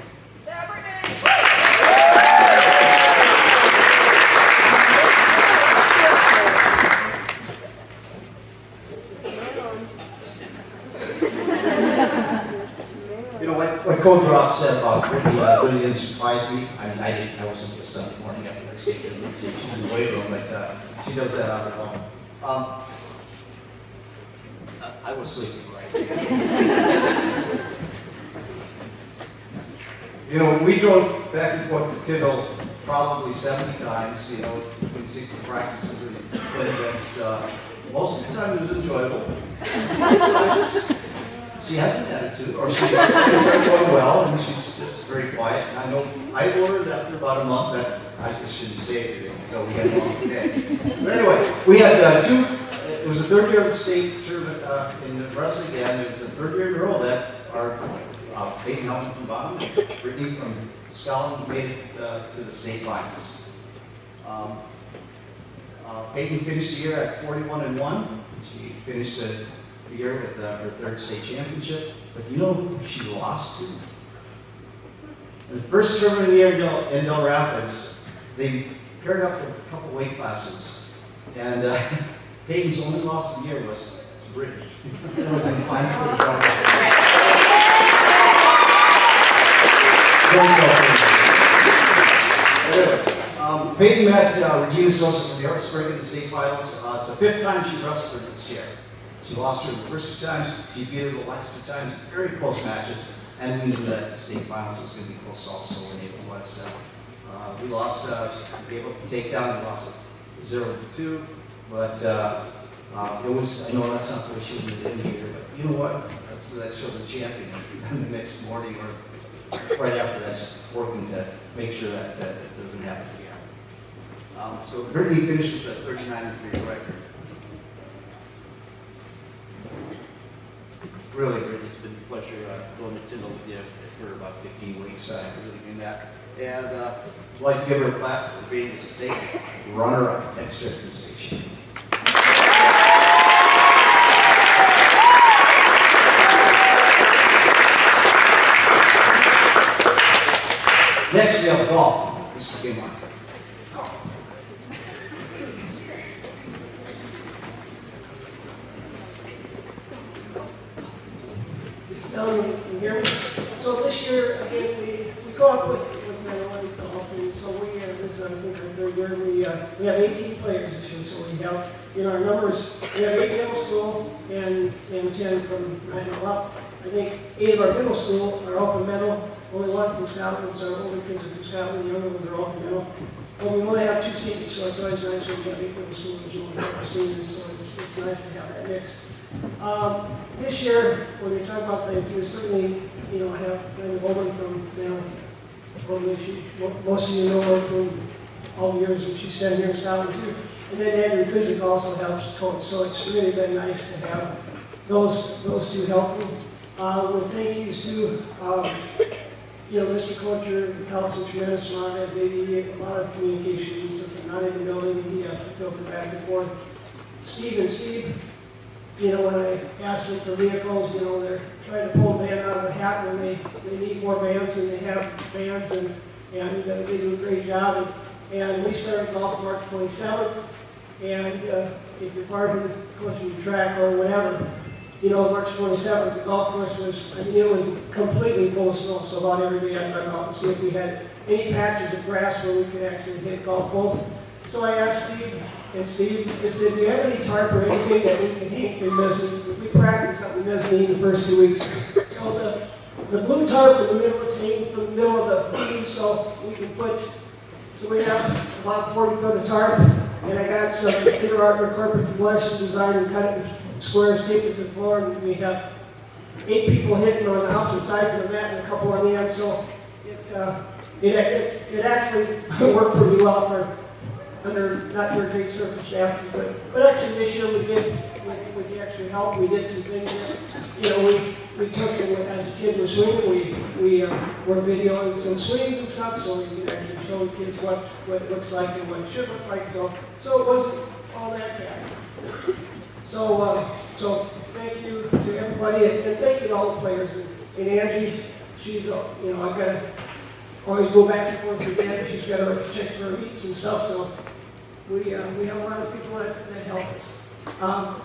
You know what Coach Rob said about Brittany really didn't surprise me. I mean, I wasn't here Sunday morning after the state didn't see she's in the weight room, but she does that on her own. I was sleeping, right? You know, when we drove back and forth to Tittle probably 70 times, you know, between 60 practices and events, most of the time it was enjoyable. Sometimes she has an attitude, or she's not going well, and she's just very quiet. And I know I learned after about a month that I just shouldn't say anything, so we had a long day. But anyway, we had it was the third year of the state tournament in the wrestling again. It was the third year in a row that our Peyton Helmut from Bottom, Brittany from Scotland made it to the state finals. Peyton finished the year at 41-1. She finished the year with her third state championship. But you know who she lost to? In the first tournament of the year in Del Rapids, they paired up with a couple weight classes. And Peyton's only loss of the year was to Brittany. It was in final for the draw. Peyton met Regina Sosa from Yorksburg in the state finals. It's the fifth time she wrestled her this year. She lost her the first two times, she beat her the last two times, very close matches, and we knew that the state finals was going to be close also, and it was. We lost, we were able to take down, we lost 0-2, but it was, I know that's not the way she would have been here, but you know what? That shows a champion. And the next morning, or right after that, just working to make sure that it doesn't happen again. So Brittany finished with a 39-3 record. Really, Brittany, it's been a pleasure going to Tyndall with you for about 15 weeks. I really mean that. And I'd like to give her a clap for being the state runner-up next year to the state champion. Next, we have golf. Mr. Gaymar. Can you hear me? So this year, again, we go up with Menlo golf, and so this is, I think, our third year. We have 18 players this year, so we have, in our numbers, we have 8 middle school and 10 from 9 and up. I think 8 of our middle school are open medal, only 1 from Scotland, so our older kids are from Scotland, the younger ones are open medal. But we only have 2 seniors, so it's always nice when we have 8 middle schoolers and 1 seniors, so it's nice to have that mix. This year, when we talk about things, we certainly, have kind of woman from most of you know her from all the years that she spent here in Scotland too. And then Andrew Kuzik also helps coach, so it's really been nice to have those two helping. With thank yous to, Mr. Coacher helps a tremendous amount as a lot of communication. Since I'm not in the building, he has to filter back and forth. Steve, when I ask them for vehicles, they're trying to pull a van out of the hat when they need more vans and they have vans, and they do a great job. And we started golf March 27th, and if you're farming, coaching track or whatever, March 27th, the golf course was, it was completely full of snow, so about every day I'd run out and see if we had any patches of grass where we could actually hit golf balls. So I asked Steve, and Steve said, do you have any tarp or anything that we can hang from mezzanine? We practiced up in mezzanine the first 2 weeks. So the blue tarp in the middle is hanging from the middle of the beam, so we have about 40 foot of tarp, and I got some Peter Arbor carpet from Larson Design and cut it in squares, taped it to the floor, and we have 8 people hitting on the opposite sides of the mat and a couple on the end, so it actually worked pretty well for under not very great circumstances, but actually this year we did, with the extra help, we did some things that, we took it as the kids were swinging, we were videoing some swings and stuff, so we could actually show the kids what it looks like and what it should look like, so it wasn't all that bad. So thank you to everybody. everybody, and thank you to all the players. And Angie, she's, you know, I've got to always go back and forth with Angie. She's got to write checks for her meets and stuff, so we have a lot of people that help us.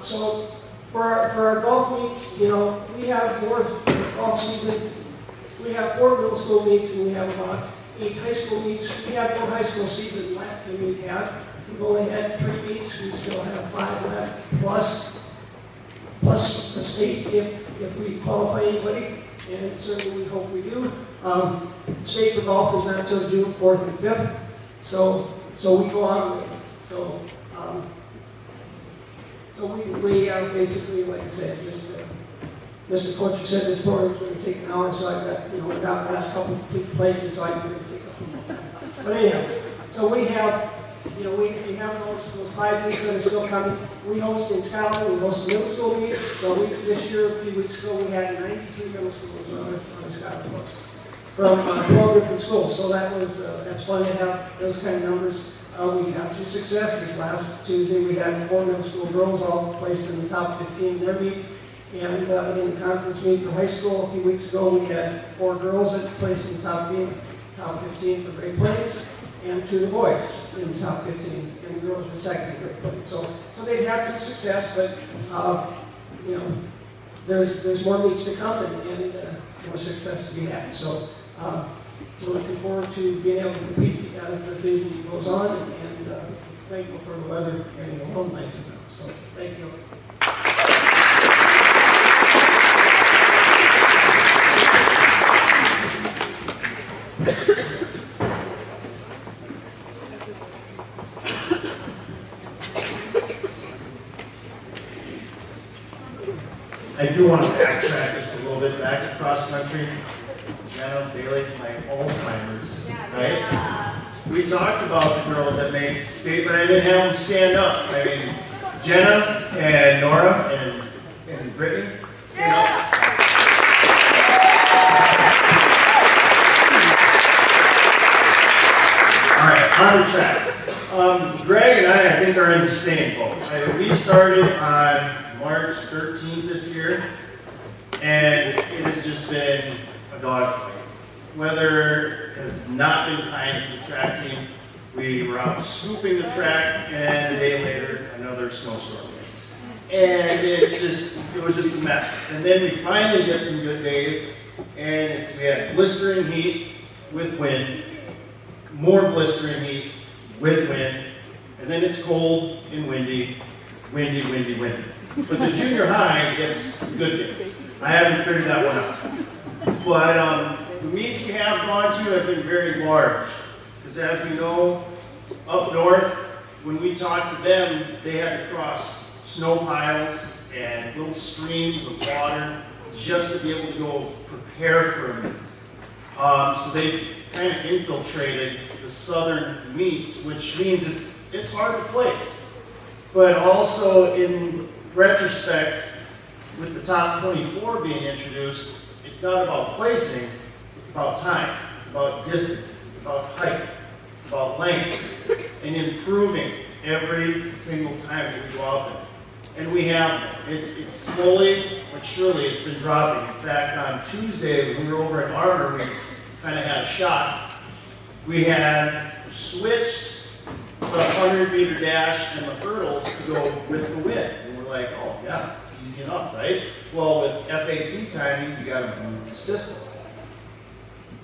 So for our golf meet, you know, we have more golf season. We have 4 middle school meets, and we have about 8 high school meets. We have more high school season left than we had. We've only had 3 meets. We still have 5 left, plus the state if we qualify anybody, and certainly we hope we do. State for golf is not until June 4th and 5th, so we go out of ways. So we basically, like I said, just Mr. Coach, you said this program's going to take an hour, so I've got, you know, without the last couple of places, so I'm going to take a few more time. But anyhow, so we have, you know, we have those 5 meets that are still coming. We host in Scotland, we host a middle school meet. So this year, a few weeks ago, we had 93 middle schools on the Scotland books from 12 different schools. So that's fun to have those kind of numbers. We had some success this last Tuesday. We had 4 middle school girls all placed in the top 15 in their meet. And in the conference meet for high school a few weeks ago, we had 4 girls that placed in the top 15 for Great Plains, and 2 boys in the top 15, and the girls were second in Great Plains. So they've had some success, but you know, there's more meets to come and more success to be had. So we're looking forward to being able to compete as the season goes on, and thankful for the weather getting a little nicer now. So thank you. I do want to backtrack just a little bit back to cross country. Jenna, Bailey, my Alzheimer's, right? We talked about the girls that made state, but I didn't have them stand up. I mean, Jenna and Nora and Brittany, stand up. All right, on the track. Greg and I think, are in the same boat. We started on March 13th this year, and it has just been a dogfight. Weather has not been kind to the track team. We were out scooping the track, and a day later, another snowstorm hits. And it was just a mess. And then we finally get some good days, and we had blistering heat with wind, more blistering heat with wind, and then it's cold and windy. But the junior high gets good days. I haven't figured that one out. But the meets we have gone to have been very large. Because as we know, up north, when we talked to them, they had to cross snow piles and little streams of water just to be able to go prepare for a meet. So they kind of infiltrated the southern meets, which means it's hard to place. But also in retrospect, with the top 24 being introduced, it's not about placing, it's about time, it's about distance, it's about height, it's about length, and improving every single time that we go out there. And we have, it's slowly but surely it's been dropping. In fact, on Tuesday, when we were over at Arbor, we kind of had a shot. We had switched the 100-meter dash and the hurdles to go with the wind. And we're like, oh yeah, easy enough, right? Well, with FAT timing, you gotta move the system.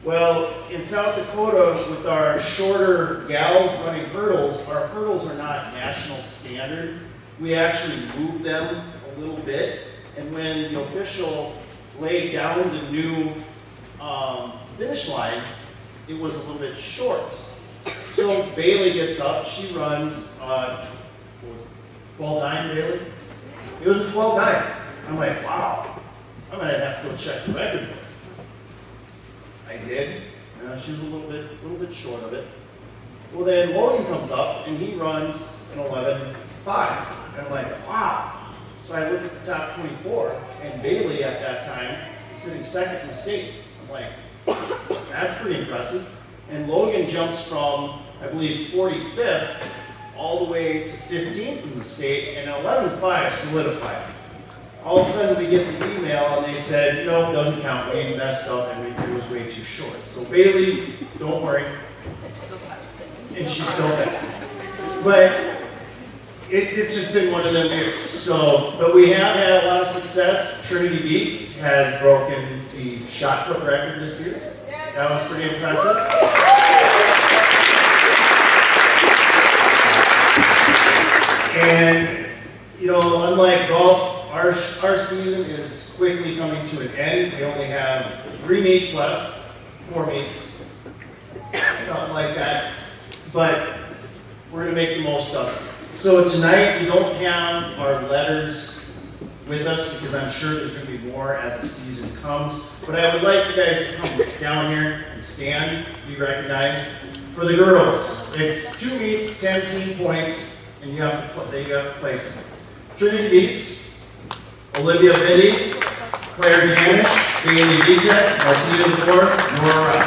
Well, in South Dakota, with our shorter gals running hurdles, our hurdles are not national standard. We actually moved them a little bit, and when the official laid down the new finish line, it was a little bit short. So Bailey gets up, she runs 12.9, Bailey? It was a 12.9. I'm like, wow, I might have to go check the record book. I did. She was a little bit short of it. Well, then Logan comes up and he runs an 11.5. And I'm like, wow. So I look at the top 24, and Bailey at that time is sitting second in the state. I'm like, that's pretty impressive. And Logan jumps from, I believe, 45th all the way to 15th in the state, and 11.5 solidifies it. all of a sudden we get the email and they said, no, it doesn't count, we messed up and it was way too short. So Bailey, don't worry. And she's still passed. But it's just been one of them years. So, but we have had a lot of success. Trinity Beats has broken the shot put record this year. That was pretty impressive. And, you know, unlike golf, our season is quickly coming to an end. We only have 3 meets left, 4 meets, something like that. But we're going to make the most of it. So tonight, we don't have our letters with us because I'm sure there's going to be more as the season comes. But I would like you guys to come down here and stand, be recognized. For the girls, it's 2 meets, 10 team points, and you have to place them. Trinity Beats, Olivia Biddy, Claire Janish, Bailey Vitek, Martina DeBoer, Nora Rao.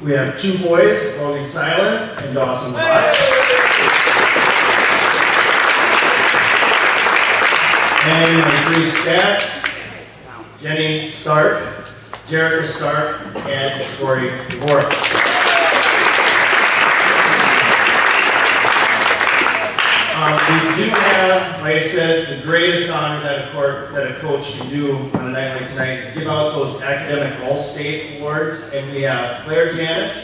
We have 2 boys, Logan Seiler and Dawson Lodge. And the 3 stats, Jenny Stark, Jerica Stark, and Tori DeBoer. We do have, like I said, the greatest honor that a coach can do on a night like tonight is give out those academic all-state awards, and we have Claire Janish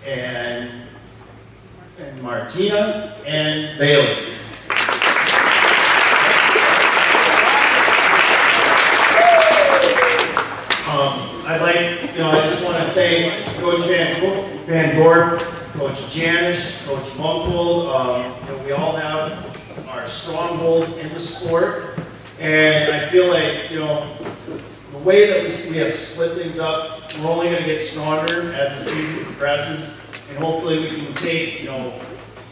and Martina and Bailey. I just want to thank Coach Van Gorp, Coach Janish, Coach Munkfold. We all have our strongholds in the sport, and I feel like, the way that we have split things up, we're only going to get stronger as the season progresses, and hopefully we can take, a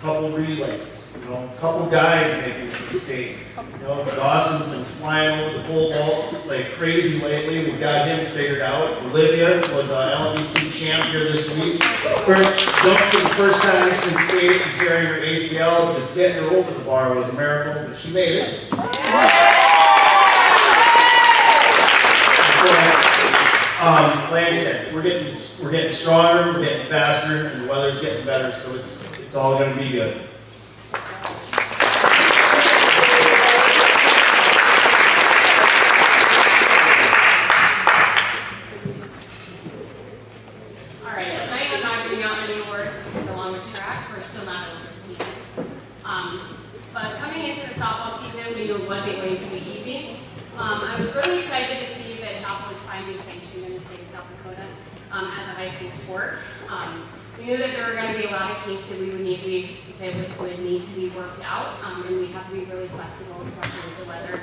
couple relays, a couple guys making it to state. Dawson's been flying over the pole vault like crazy lately. We've got him figured out. Olivia was a LBC champ here this week. First jumped for the first time since state and tearing her ACL. Just getting her over the bar was a miracle, but she made it. Like I said, we're getting stronger, we're getting faster, and the weather's getting better, so it's all going to be good. We knew that there were going to be a lot of kinks that would need to be worked out, and we have to be really flexible, especially with the weather.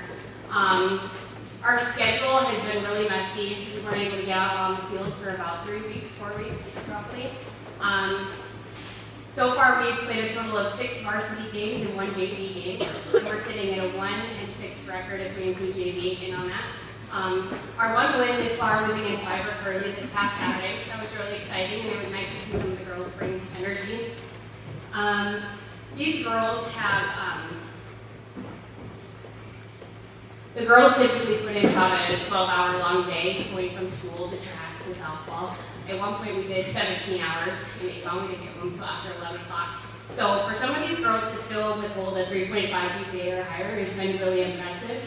Our schedule has been really messy. We weren't able to get out on the field for about 4 weeks, roughly. So far, we've played a total of 6 varsity games and 1 JV game, and we're sitting at a 1-6 record if we include JV in on that. Our one win this far was against Viber Curly this past Saturday. That was really exciting, and it was nice to see some of the girls bring energy. These girls have, the girls typically put in about a 12-hour-long day going from school to track to softball. At one point, we did 17 hours in April. We didn't get home until after 11 o'clock. So for some of these girls to still withhold a 3.5 GPA or higher has been really impressive.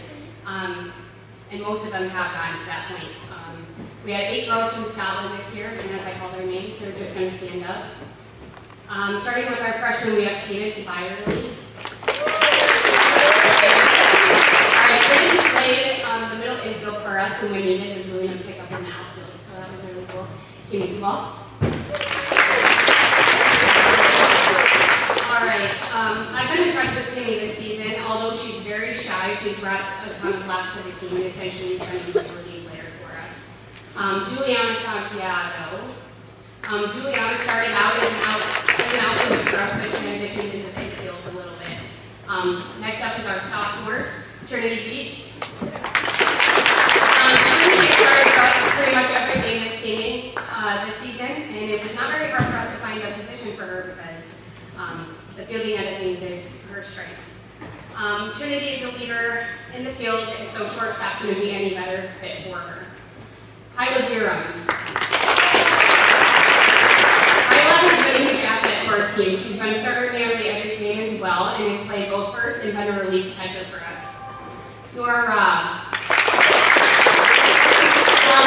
And most of them have gotten to that point. We had 8 girls from Scotland this year, and as I call their names, they're just going to stand up. Starting with our freshmen, we have Cadence Byerly. Alright, Cadence played the middle infield for us, and we needed was really going to pick up in the outfield, so that was really cool. Give me the ball. Alright, I've been impressed with Kimmy this season. Although she's very shy, she's brought a ton of laps to the team and essentially is trying to be a utility player for us. Juliana Santiago. Juliana started out as an outfielder for us, but transitioned into the infield a little bit. Next up is our sophomores, Trinity Beats. Trinity started for us pretty much every game this season, and it was not very hard for us to find competition for her because the fielding end of things is her strengths. Trinity is a leader in the field, so shortstop couldn't be any better fit for her. Hyla Buren. Hyla has been a huge asset to our team. She's been a starter in nearly every game as well, and has played both first and been a relief catcher for us. Nora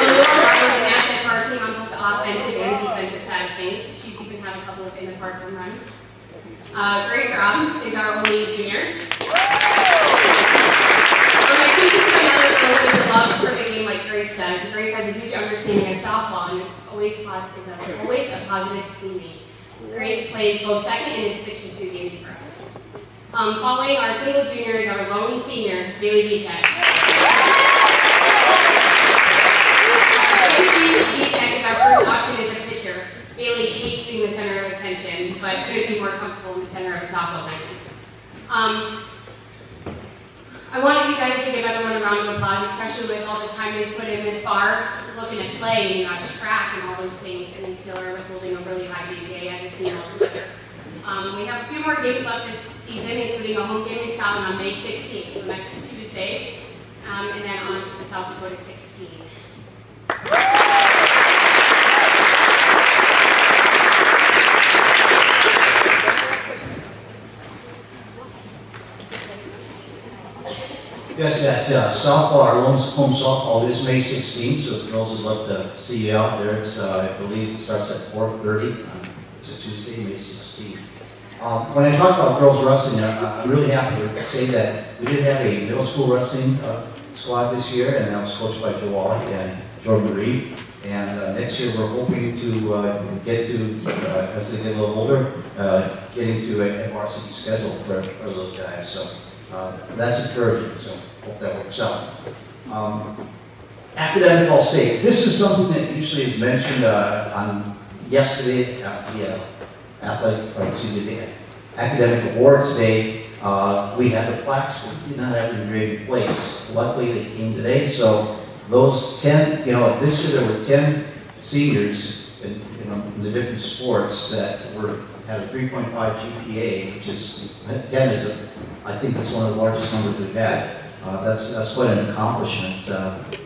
was an asset to our team on both the offensive and defensive side of things. She's even had a couple of in the park home runs. Grace Robb is our only junior. I think another girl who has a love for the game like Grace does. Grace has a huge understanding of softball and is always a positive teammate. Grace plays both second and has pitched in 2 games for us. Following our single junior is our lone senior, Bailey Vitek. Bailey Vitek is our first option as a pitcher. Bailey hates being the center of attention, but couldn't be more comfortable in the center of a softball diamond. I wanted you guys to give everyone a round of applause, especially with all the time they've put in this far, looking at play and not track and all those things, and we still are holding a really high GPA as a team altogether. We have a few more games left this season, including a home game in Scotland on May 16th, so next Tuesday, and then on to the South Dakota 16. Yes, at softball, our home softball is May 16th, so if girls would love to see you out there. It's, I believe it starts at 4:30. It's a Tuesday, May 16th. When I talk about girls wrestling, I'm really happy to say that we did have a middle school wrestling squad this year, and that was coached by Joe Wally and Jordan Reed. And next year we're hoping to get to, as they get a little older, getting to a varsity schedule for those guys. So that's encouraging, so hope that works out. Academic All-State. This is something that usually is mentioned on yesterday at the Academic Awards Day. We had the plaques, but we did not have them in place. Luckily they came today, so those 10, this year there were 10 seniors in the different sports that had a 3.5 GPA, which is, 10 is I think that's one of the largest numbers we've had. That's quite an accomplishment.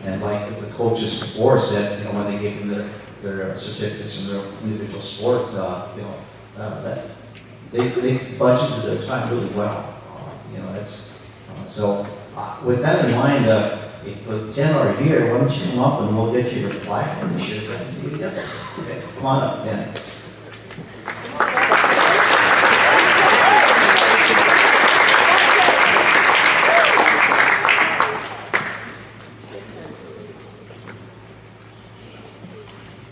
And like the coaches before said, when they gave them their certificates in their individual sport, that they budgeted their time really well. So with that in mind, if the 10 are here, why don't you come up and we'll get you your plaque and we should have to you. Yes. Okay. Come on up, 10.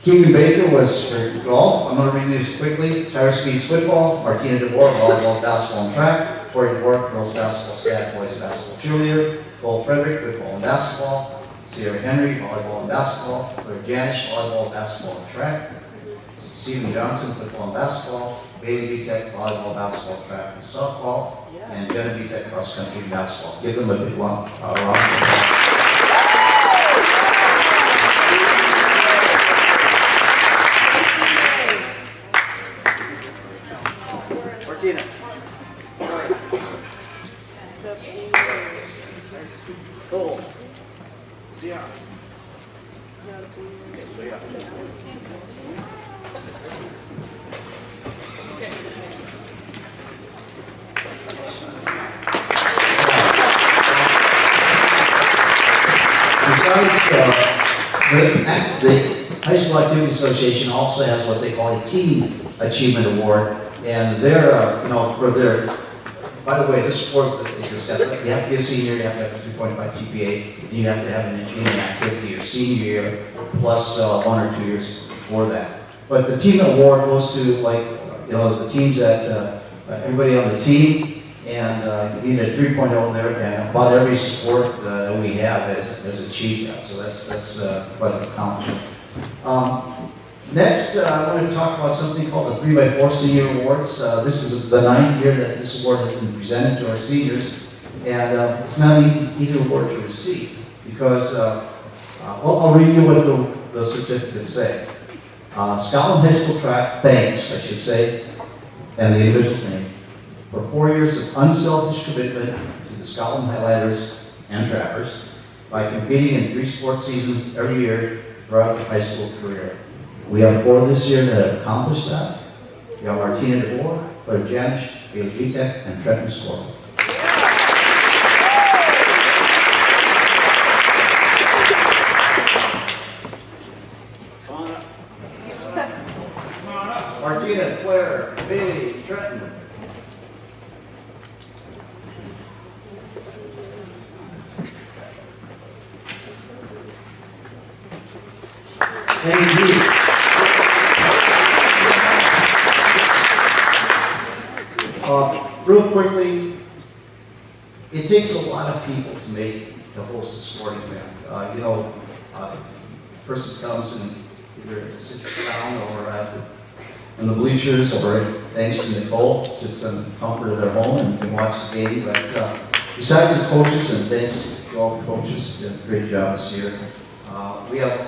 Keegan Baker was for golf. I'm going to read these quickly. Tyra Speeds football, Martina DeBoer, volleyball, basketball, and track. Tori DeBoer, girls basketball, stat, boys basketball, cheerleader. Cole Frederick, football and basketball. Sierra Henry, volleyball and basketball. Claire Janish, volleyball, basketball, and track. Stephen Johnson, football and basketball. Bailey Vitek, volleyball, basketball, track, and softball. And Jenna Vitek, cross country and basketball. Give them a big round of applause. Cool. See ya. Besides, the High School Activity Association also has what they call a Team Achievement Award, and they're, for their, by the way, this sport that they just got, you have to be a senior, you have to have a 3.5 GPA, and you have to have an activity your senior year, plus 1 or 2 years before that. But the team award goes to, the teams that, everybody on the team, and you need a 3.0 there, and about every sport that we have has achieved that, so that's quite an accomplishment. Next, I want to talk about something called the 3x4 Senior Awards. This is the 9th year that this award has been presented to our seniors, and it's not an easy award to receive because, I'll read you what the certificates say. Scotland High School track thanks, I should say, and the individual's name, for 4 years of unselfish commitment to the Scotland Highlanders and Trappers by competing in 3 sports seasons every year throughout the high school career. We have 4 this year that have accomplished that. We have Martina DeVore, Claire Janish, Gail Vitek, and Trenton Score. Martina, Claire, Bailey, Trenton. Thank you. Real quickly, it takes a lot of people to host a sporting event. Person comes and either sits down or in the bleachers, or thanks to Nicole, sits in the comfort of their home and can watch the game. But besides the coaches, and thanks to all the coaches, did a great job this year. We have,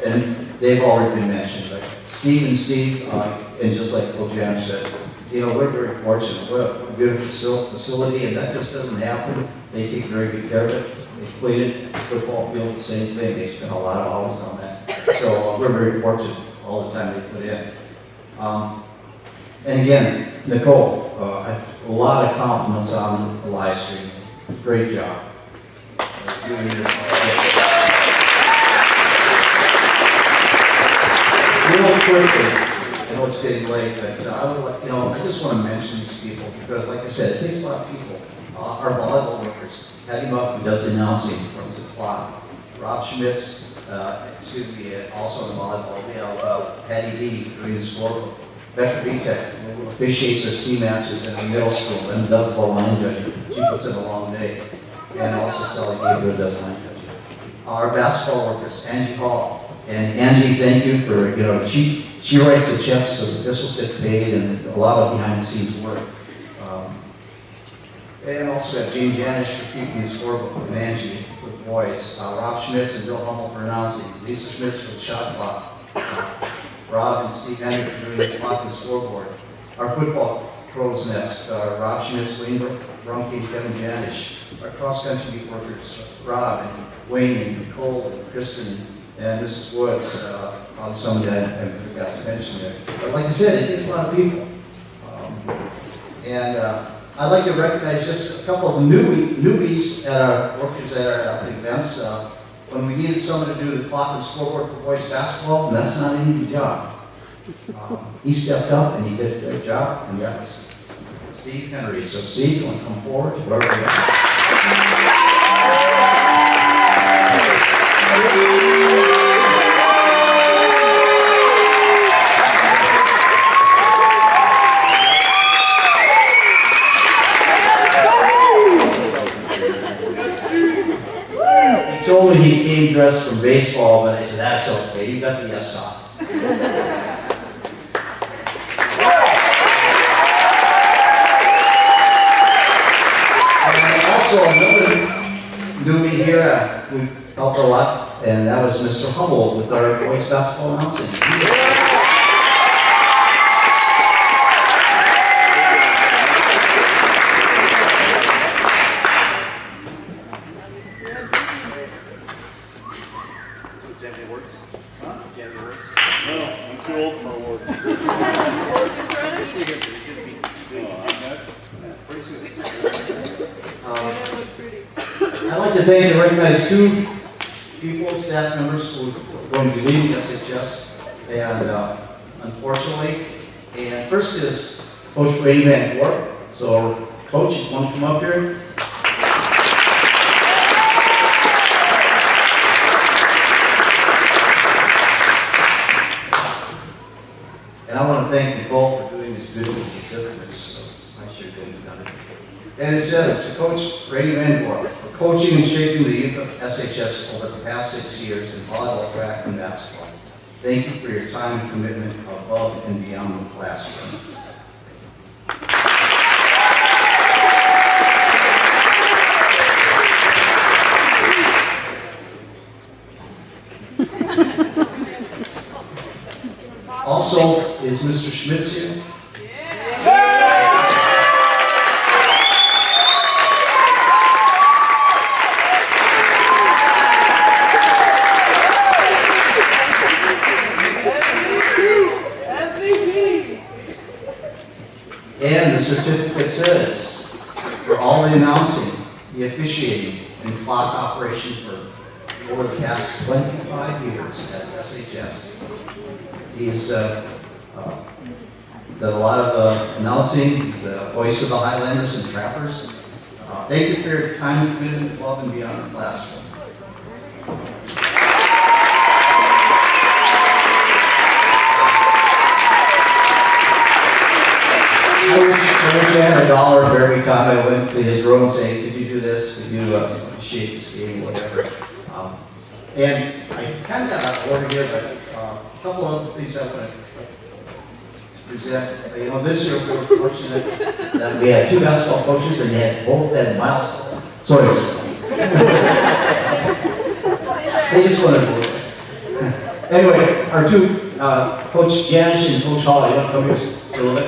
and they've already been mentioned, but Steve, and just like Coach Jan said, we're very fortunate. We're a beautiful facility, and that just doesn't happen. They take very good care of it. They clean it, football field, the same thing. They spend a lot of hours on that. So we're very fortunate all the time they put in. And again, Nicole, a lot of compliments on the live stream. Great job. Real quickly, I know it's getting late, but I just want to mention these people because, like I said, it takes a lot of people. Our volleyball workers, Patty Muff, who does the announcing, runs the clock. Rob Schmitz, also in volleyball. We have Patty D doing the scorebook. Becca Vitek, who officiates our C matches in the middle school and does the line judging. She puts in a long day. And also Sally Gabriel does line judging. Our basketball workers, Angie Hall. And Angie, thank you for, she writes the checks so the officials get paid and a lot of behind the scenes work. And also got Jane Janish for keeping the scorebook with Angie with boys. Rob Schmitz and Bill Hummel for announcing. Lisa Schmitz for the shot clock. Rob and Steve Henry for doing the clock and scoreboard. Our football pros next. Rob Schmitz, Wayne Brunke, and Kevin Janish. Our cross-country meet workers, Rob and Wayne and Nicole and Kristen and Mrs. Woods. Probably somebody I forgot to mention there. But like I said, it takes a lot of people. I'd like to recognize just a couple of newbies at our workers at our events. When we needed someone to do the clock and scoreboard for boys basketball, and that's not an easy job. He stepped up and he did a great job, and that was Steve Henry. So Steve, you want to come forward? Wherever you are. He told me he came dressed from baseball, but I said, that's okay, you got the yes on. And also another newbie here who helped a lot, and that was Mr. Hummel with our boys basketball announcing. I'd like to thank and recognize 2 people, staff members who are going to be leaving SHS, and unfortunately, and first is Coach Brady Van Gorp. So, Coach, you want to come up here? And I want to thank Nicole for doing this beautiful certificates. So I sure couldn't have done it. And it says to Coach Brady Van Gorp for coaching and shaping the youth of SHS over the past 6 years in volleyball, track, and basketball. Thank you for your time and commitment above and beyond the classroom. Mr. Schmitz here? And the certificate says, for all the announcing, the officiating, and clock operation for over the past 25 years at SHS. He's done a lot of announcing. He's the voice of the Highlanders and Trappers. Thank you for your time and commitment above and beyond the classroom. I wish I had $1 for every time I went to his room and say, could you do this? Could you appreciate this game, whatever. And I kind of got out of order here, but a couple of things I want to present. You know, this year we were fortunate that we had 2 basketball coaches and they had both had milestones. Sorry. They just wanted to work. Anyway, our 2, Coach Janish and Coach Hall, you want to come here a little bit?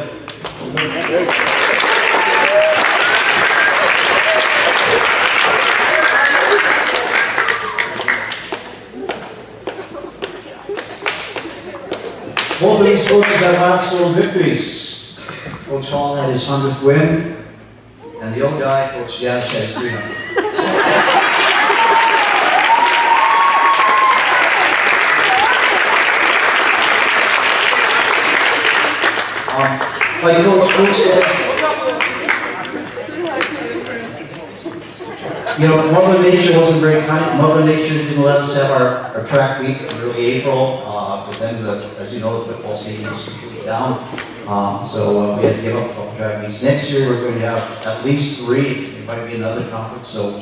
Both of these coaches have milestone victories. Coach Hall had his 100th win, and the old guy, Coach Janish, had his 300th. Like Coach said, you know, Mother Nature wasn't very kind. Mother Nature didn't let us have our track meet in early April, but then, as you know, the football season was completely down. So we had to give up a couple track meets. Next year we're going to have at least 3. There might be another conference, so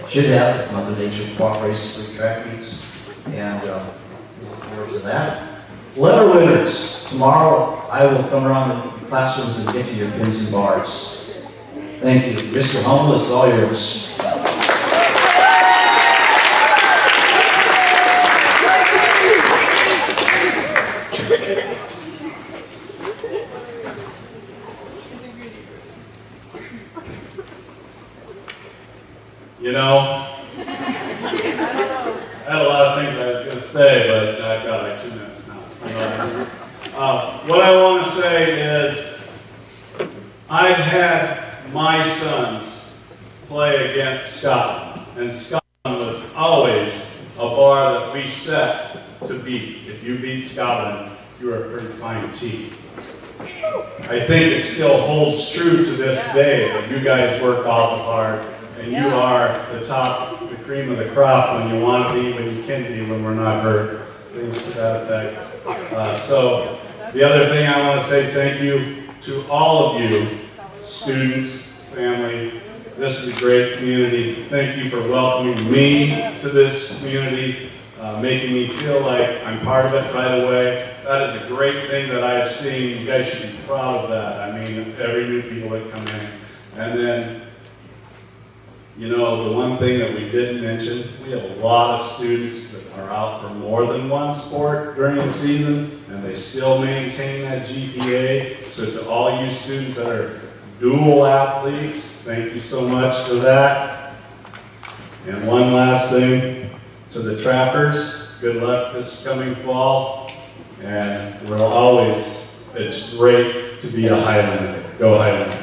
should have Mother Nature cooperates 3 track meets, and we look forward to that. Letter winners. Tomorrow I will come around the classrooms and get you your pins and bars. Thank you. Mr. Humble, it's all yours. You know, I had a lot of things I was going to say, but I've got like 2 minutes now. What I want to say is, I've had my sons play against Scotland, and Scotland was always a bar that we set to beat. If you beat Scotland, you're a pretty fine team. I think it still holds true to this day that you guys work awful hard, and you are the top, the cream of the crop when you want to be, when you can be, when we're not hurt, things to that effect. So the other thing I want to say thank you to all of you, students, family. This is a great community. Thank you for welcoming me to this community, making me feel like I'm part of it right away. That is a great thing that I've seen. You guys should be proud of that. I mean, every new people that come in. And then, you know, the one thing that we didn't mention, we have a lot of students that are out for more than one sport during the season, and they still maintain that GPA. So to all you students that are dual athletes, thank you so much for that. And one last thing, to the Trappers, good luck this coming fall. And we'll always, it's great to be a Highlander. Go Highlander.